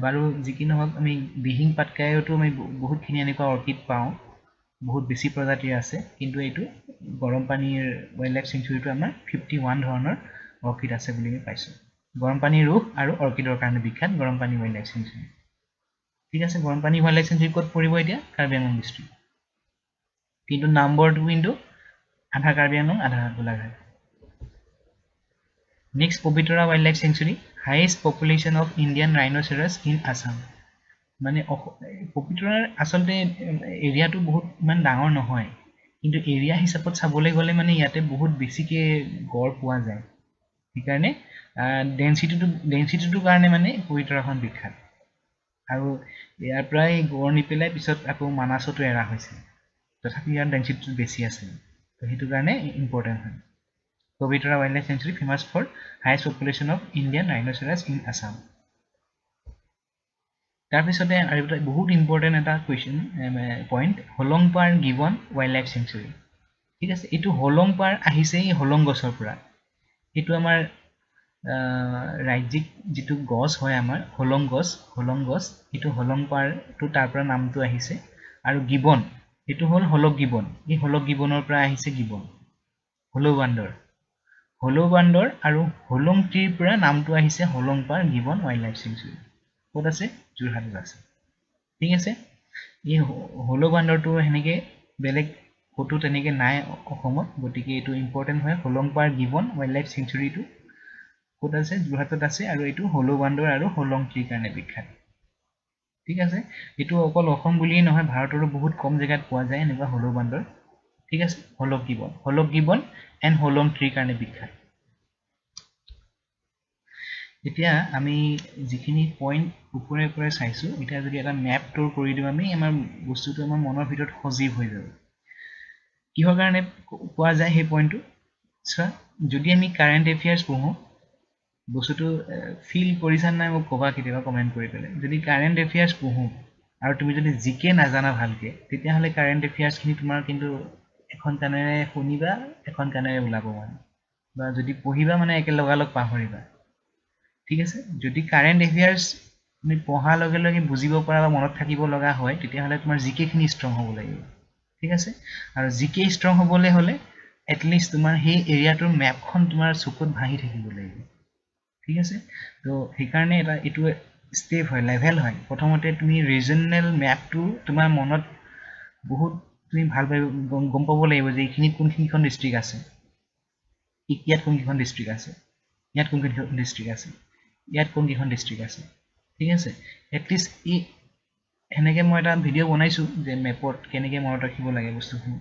বাৰু যিকি নহওক আমি দিহিং পাটকাইতো আমি বহুতখিনি এনেকুৱা অৰ্কিড পাওঁ বহুত বেছি প্ৰজাতিৰ আছে কিন্তু এইটো গৰম পানীৰ ওয়াইল্ড লাইফ সেঞ্চুৰীটো আমাৰ 51 ধৰণৰ অৰ্কিড আছে বুলি আমি পাইছো গৰম পানী ৰুহ আৰু অৰ্কিডৰ কাৰণে বিখ্যাত গৰম পানী ওয়াইল্ড লাইফ সেঞ্চুৰী ঠিক আছে Garampani wildlife century ক'ত পৰিব এতিয়া কাৰ্বি আংলং ডিস্ট্ৰিক্ট কিন্তু নম্বৰটো কিন্তু আধা কাৰ্বি আংলং আধা Golaghat next Pobitora wildlife sanctuary highest population of Indian rhinoceros in Assam মানে পবিতৰাৰ আচলতে এৰিয়াটো বহুত ইমান ডাঙৰ নহয় কিন্তু এৰিয়া হিচাপত চাবলৈ গ'লে মানে ইয়াতে বহুত বেছিকে গড় পোৱা যায় সেইকাৰণে ডেন্সিটিটোৰ কাৰণে মানে পবিতৰাখন বিখ্যাত আৰু ইয়াৰ প্ৰায় গড় নিপেলাই পিছত আকৌ মানাসতো এৰা হৈছে তথাপি ইয়াৰ ডেন্সিটিটো বেছি আছে তো সেইটো কাৰণে ইম্পৰ্টেন্ট হয় Pobitora wildlife sanctuary famous for highest population of Indian rhinoceros in Assam তাৰপিছতে আৰু এটা বহুত ইম্পৰ্টেন্ট এটা question point Hollongapar gibbon wildlife sanctuary ঠিক আছে এইটো হলংপাৰ আহিছে এই হলং গছৰ পৰা এইটো আমাৰ ৰাজ্যিক যেটো গছ হয় আমাৰ হলং গছ এইটো হলংপাৰটো তাৰ পৰা নামটো আহিছে আৰু গিবন এটো হল হলক গিবন এই হলক গিবনৰ পৰা আহিছে গিবন হলো বান্দৰ আৰু হলং ট্ৰিৰ পৰা নামটো আহিছে হলংপাৰ গিবন ওয়াইল্ড লাইফ সেঞ্চুৰী ক'ত আছে যোৰহাটত আছে ঠিক আছে এই হলো বান্দৰটো হেনেকে বেলেগ ফটো তেনেকে নাই অসমত গতিকে এটো ইম্পৰ্টেন্ট হয় হলংপাৰ গিবন ওয়াইল্ড লাইফ সেঞ্চুৰীটো ক'ত আছে যোৰহাটত আছে আৰু এটো হলো বান্দৰ আৰু হলং ট্ৰিৰ কাৰণে বিখ্যাত ঠিক আছে এটো অকল অসম বুলিয়ে নহয় ভাৰতৰো বহুত কম জায়গাত পোৱা যায় এনেকুৱা হলো বান্দৰ ঠিক আছে হলক গিবন এন্ড হলং ট্ৰিৰ কাৰণে বিখ্যাত এতিয়া আমি যিখিনি পইণ্ট ওপৰে ওপৰে চাইছো এতিয়া যদি এটা ম্যাপ টুৰ কৰি দিও আমি আমাৰ বস্তুটো আমাৰ মনৰ ভিতৰত সজীৱ হৈ যাব কিহৰ কাৰণে পোৱা যায় সেই পইণ্টটো চোৱা যদি আমি কাৰেন্ট এফেয়াৰ্স পঢ়ো বস্তুটো ফিল কৰিছান নাই মোক কবা কেতিয়াবা কমেন্ট কৰি পেলাই যদি কাৰেন্ট এফেয়াৰ্স পঢ়ো আৰু তুমি যদি জিকে নাজানা ভালকে তেতিয়া হলে কাৰেন্ট এফেয়াৰ্স খিনি তোমাৰ কিন্তু এখন কানেৰে শুনিবা এখন কানেৰে ওলাব মানে বা যদি পঢ়িবা মানে একে লগালগ পাহৰিবা ঠিক আছে যদি কাৰেন্ট এফেয়াৰ্স তুমি পঢ়াৰ লগে লগে বুজিব পৰা বা মনত থাকিব লগা হয় তেতিয়া হলে তোমাৰ জিকে খিনি ষ্ট্ৰং হ'ব লাগিব ঠিক আছে আৰু জিকে ষ্ট্ৰং হ'বলে হলে এটলিষ্ট তোমাৰ সেই এৰিয়াটোৰ ম্যাপখন তোমাৰ চকুত ভাহি থাকিব লাগিব ঠিক আছে তো সেইকাৰণে এটা এটো ষ্টেপ হয় লেভেল হয় প্ৰথমতে তুমি ৰিজনাল ম্যাপটো তোমাৰ মনত বহুত তুমি ভালকৈ গম পাব লাগিব যে এইখিনি কোনখিনিখন ডিস্ট্ৰিক্ট আছে ইয়াত কোনখন ডিস্ট্ৰিক্ট আছে ইয়াত কোনখন ডিস্ট্ৰিক্ট আছে ইয়াত কোনখন ডিস্ট্ৰিক্ট আছে ঠিক আছে এটলিষ্ট ই এনেকে মই এটা ভিডিও বনাইছো যে ম্যাপত কেনেকে মনত ৰাখিব লাগে বস্তুখিনি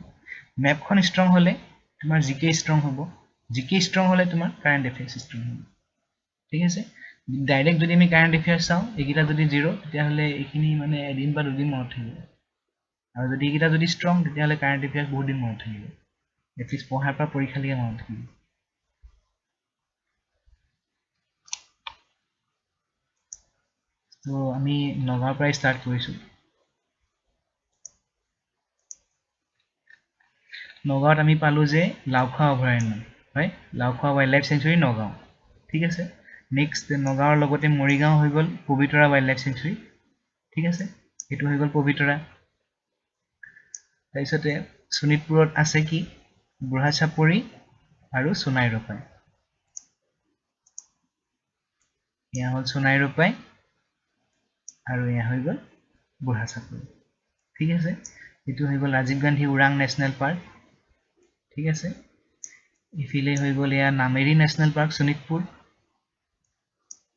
ম্যাপখন ষ্ট্ৰং হলে তোমাৰ জিকে ষ্ট্ৰং হ'ব জিকে ষ্ট্ৰং হলে তোমাৰ কাৰেন্ট এফেয়াৰ্স ষ্ট্ৰং হ'ব ঠিক আছে ডাইৰেক্ট যদি আমি কাৰেন্ট এফেয়াৰ্স চাও একিটা যদি জিৰো তেতিয়া হলে এইখিনি মানে এদিন বা দুদিন মনত থাকিব আৰু যদি একিটা যদি ষ্ট্ৰং তেতিয়া হলে কাৰেন্ট এফেয়াৰ্স বহুত দিন মনত থাকিব এটলিষ্ট পঢ়াৰ পৰা পৰীক্ষালৈকে মনত থাকিব তো আমি নগাঁৱৰ পৰা ষ্টাৰ্ট কৰিছো নগাঁৱত আমি পালো যে লাউখোৱা অভয়াৰণ্য হয় Laokhowa wild life century Nagaon ঠিক আছে নেক্সট নগাঁৱৰ লগতে মৰিগাঁও হৈ গল পবিতৰা ওয়াইল্ড লাইফ সেঞ্চুৰী ঠিক আছে এটো হৈ গল পবিতৰা তাৰপিছতে শোণিতপুৰত আছে কি বুঢ়াচাপৰি আৰু সোনাই ৰূপাই এয়া হল সোনাই ৰূপাই আৰু এয়া হৈ গল বুঢ়াচাপৰি ঠিক আছে এটো হৈ গল ৰাজীৱ গান্ধী ওৰাং নেশনেল পাৰ্ক ঠিক আছে ইফালে হৈ গল এয়া নামেৰি নেশনেল পাৰ্ক শোণিতপুৰ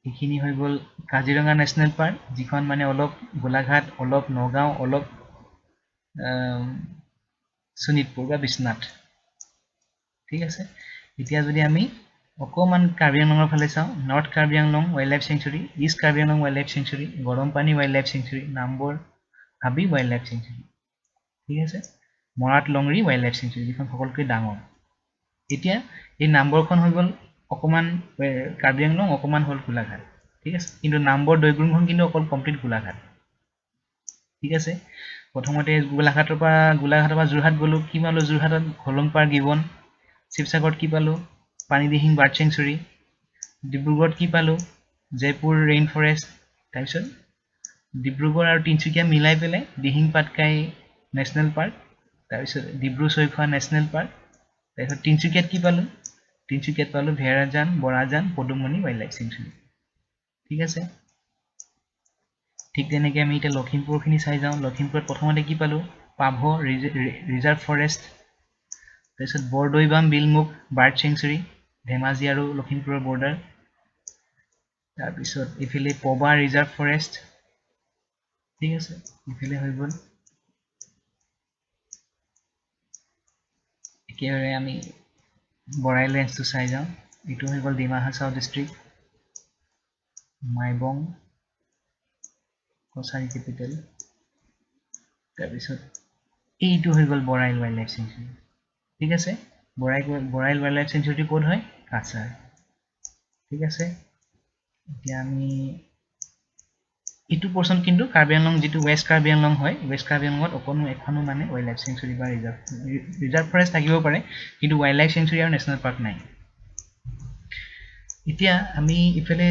এইখিনি হৈ গল কাজিৰঙা নেশনেল পাৰ্ক যিখন মানে অলপ গোলাঘাট অলপ নগাঁও অলপ শোণিতপুৰ বা বিশ্বনাথ ঠিক আছে এতিয়া যদি আমি অকমান কাৰ্বি আংলঙৰ ফালে চাও north Karbi Anglong wildlife sanctuary east Karbi Anglong wildlife sanctuary Garampani wildlife sanctuary Nambor হাবি ওয়াইল্ড লাইফ সেঞ্চুৰী ঠিক আছে মৰাট লংৰি ওয়াইল্ড লাইফ সেঞ্চুৰী যিখন সকলোতকৈ ডাঙৰ এতিয়া এই নামবৰখন হৈ গল অকমান কাৰ্বি আংলং অকমান হল গোলাঘাট ঠিক আছে কিন্তু নামবৰ দৈগুংখন কিন্তু অকল কমপ্লিট গোলাঘাট ঠিক আছে প্ৰথমতে গোলাঘাটৰ পৰা যোৰহাট গলো কি পালো যোৰহাটত হলংপাৰ গিবন শিৱসাগৰত কি পালো পানীদিহিং বাৰ্ড সেঞ্চুৰী ডিব্ৰুগড়ত কি পালো জয়পুৰ ৰেইন ফৰেষ্ট তাৰপিছত ডিব্ৰুগড় আৰু তিনচুকীয়া মিলাই পেলাই দিহিং পাটকাই নেশনেল পাৰ্ক তাৰপিছত ডিব্ৰু চৈখোৱা নেশনেল পাৰ্ক তাৰপিছত তিনচুকীয়াত কি পালো তিনচুকীয়াত পালো ভেৰাজান Borajan Padumoni wild life sanctuary ঠিক আছে ঠিক তেনেকে আমি এতিয়া লখিমপুৰখিনি চাই যাওঁ লখিমপুৰত প্ৰথমতে কি পালো পাভ ৰিজাৰ্ভ ফৰেষ্ট তাৰপিছত বৰদৈবাম বিলমুখ বাৰ্ড সেঞ্চুৰী ধেমাজি আৰু লখিমপুৰৰ বৰ্ডাৰ তাৰপিছত ইফালে পবা ৰিজাৰ্ভ ফৰেষ্ট ঠিক আছে ইফালে হৈ গল একেবাৰে আমি বৰাইল ৰেঞ্জটো চাই যাওঁ এইটো হৈ গল ডিমা হাছাও ডিষ্ট্ৰিক্ট মাইবং কছাৰী কেপিটেল তাৰপিছত এইটো হৈ গল বৰাইল ওয়াইল্ড লাইফ সেঞ্চুৰী ঠিক আছে Barail wildlife century code হয় কাছাৰ ঠিক আছে এতিয়া আমি ইটো পোৰ্শন কিন্তু কাৰ্বি আংলং যেটো ওয়েস্ট কাৰ্বি আংলং হয় ওয়েস্ট কাৰ্বি আংলঙত অকনো এখনো মানে ওয়াইল্ড লাইফ সেঞ্চুৰী বা ৰিজাৰ্ভ ফৰেষ্ট থাকিব পাৰে কিন্তু ওয়াইল্ড লাইফ সেঞ্চুৰী আৰু নেশনেল পাৰ্ক নাই এতিয়া আমি ইফালে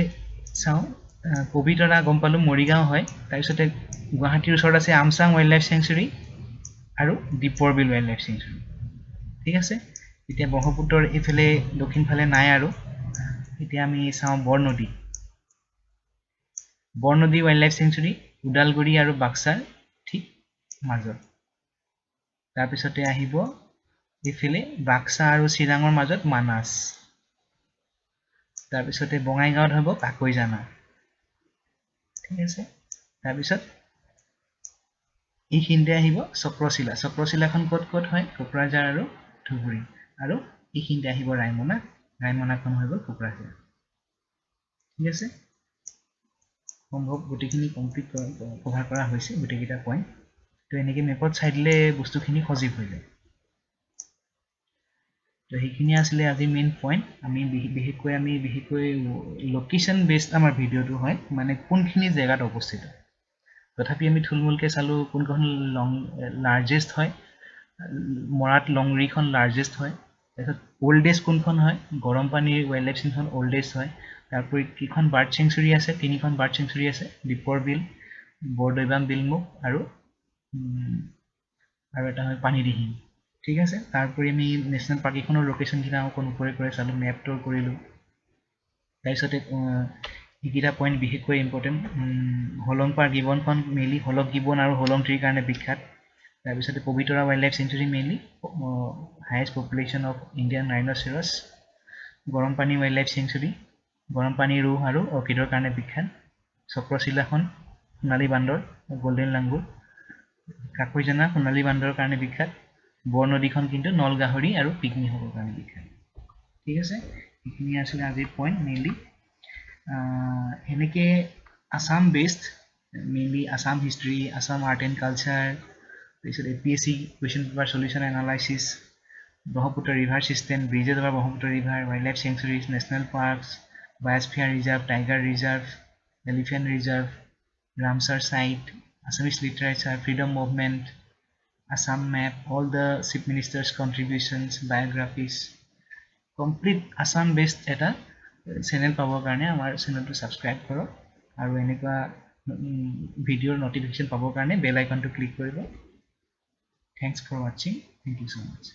চাও পবিতৰা গম পালো মৰিগাঁও হয় তাৰপিছতে গুৱাহাটীৰ ওচৰত আছে আমচাং ওয়াইল্ড লাইফ সেঞ্চুৰী আৰু দীপৰ বিল ৱাইল্ড লাইফ চেঞ্চুৰী ঠিক আছে এতিয়া ব্ৰহ্মপুত্ৰৰ ইফালে দক্ষিণ ফালে নাই আৰু এতিয়া আমি চাওঁ Barnadi wild life century Udalguri আৰু বাক্সাৰ ঠিক মাজত তাৰপিছতে আহিব ইফালে বাক্সা আৰু চিৰাঙৰ মাজত মানাস তাৰপিছতে বঙাইগাঁৱত হ'ব কাকৈজানা ঠিক আছে তাৰপিছত এইখিনিতে আহিব চক্ৰশিলাখন ক'ত হয় কোকৰাঝাৰ আৰু ধুবুৰী আৰু এইখিনিতে আহিব ৰায়মনাখন হৈ গ'ল কোকৰাঝাৰ ঠিক আছে সম্ভৱ গোটেইখিনি কমপ্লিট কভাৰ কৰা হৈছে গোটেইকেইটা পইণ্ট তো এনেকৈ মেপত চাই দিলে বস্তুখিনি সজীৱ হৈ যায় তো সেইখিনি আছিলে আজি মেইন পইণ্ট আমি বিশেষকৈ লোকেশ্যন বেছড আমাৰ ভিডিঅ'টো হয় মানে কোনখিনি জেগাত অৱস্থিত তথাপি আমি থুলমূলকৈ চালোঁ কোনখন লাৰ্জেষ্ট হয় মৰাট লংৰিখন লাৰ্জেষ্ট হয় তাৰপিছত অল্ডেষ্ট কোনখন হয় গৰম পানীৰ ৱাইল্ড লাইফ চেঞ্চুৰীখন অল্ডেষ্ট হয় তাৰোপৰি কেইখন বাৰ্ড চেঞ্চুৰী আছে তিনিখন বাৰ্ড চেঞ্চুৰী আছে দীপৰ বিল বৰদৈবাম বিলমুখ আৰু এটা হয় পানীদিহিং ঠিক আছে তাৰোপৰি আমি নেশ্যনেল পাৰ্ক এইখনৰ লোকেশ্যনখিনি অকণ ওপৰে চালোঁ মেপ টুৰ কৰিলোঁ তাৰপিছতে এইকেইটা পইণ্ট বিশেষকৈ ইম্পৰ্টেণ্ট হলং পাৰ গিবনখন মেইনলি হলক গিবন আৰু হলং ট্ৰিৰ কাৰণে বিখ্যাত তাৰপিছতে Pobitora wildlife sanctuary mainly highest population of Indian rhinoceros Garampani wildlife century গৰমপানী ৰোহ আৰু অৰ্কিডৰ কাৰণে বিখ্যাত চক্ৰশিলাখন সোণালী বান্দৰ গল্ডেন লাংগুৰ কাকৈজানা সোণালী বান্দৰৰ কাৰণে বিখ্যাত বৰনদীখন কিন্তু নলগাহৰি আৰু পিকনিকৰ কাৰণে বিখ্যাত ঠিক আছে এইখিনি আছিলে আজিৰ পইণ্ট মেইনলি এনেকৈ Assam based mainly Assam history Assam art and culture তাৰপিছত APSC question paper solution analysis Brahmaputra river system bridges over Brahmaputra river wildlife sanctuaries national parks biosphere reserve tiger reserve elephant reserve Ramsar site Assamese literature freedom movement Assam map, all the chief ministers' contributions, biographies, complete Assam based এটা চেনেল পাবৰ কাৰণে আমাৰ চেনেলটো ছাবস্ক্ৰাইব কৰক আৰু এনেকুৱা ভিডিঅ'ৰ নটিফিকেশ্যন পাবৰ কাৰণে বেল আইকনটো ক্লিক কৰিব থ্যাংকছ ফৰ ৱাচিং থেংক ইউ so much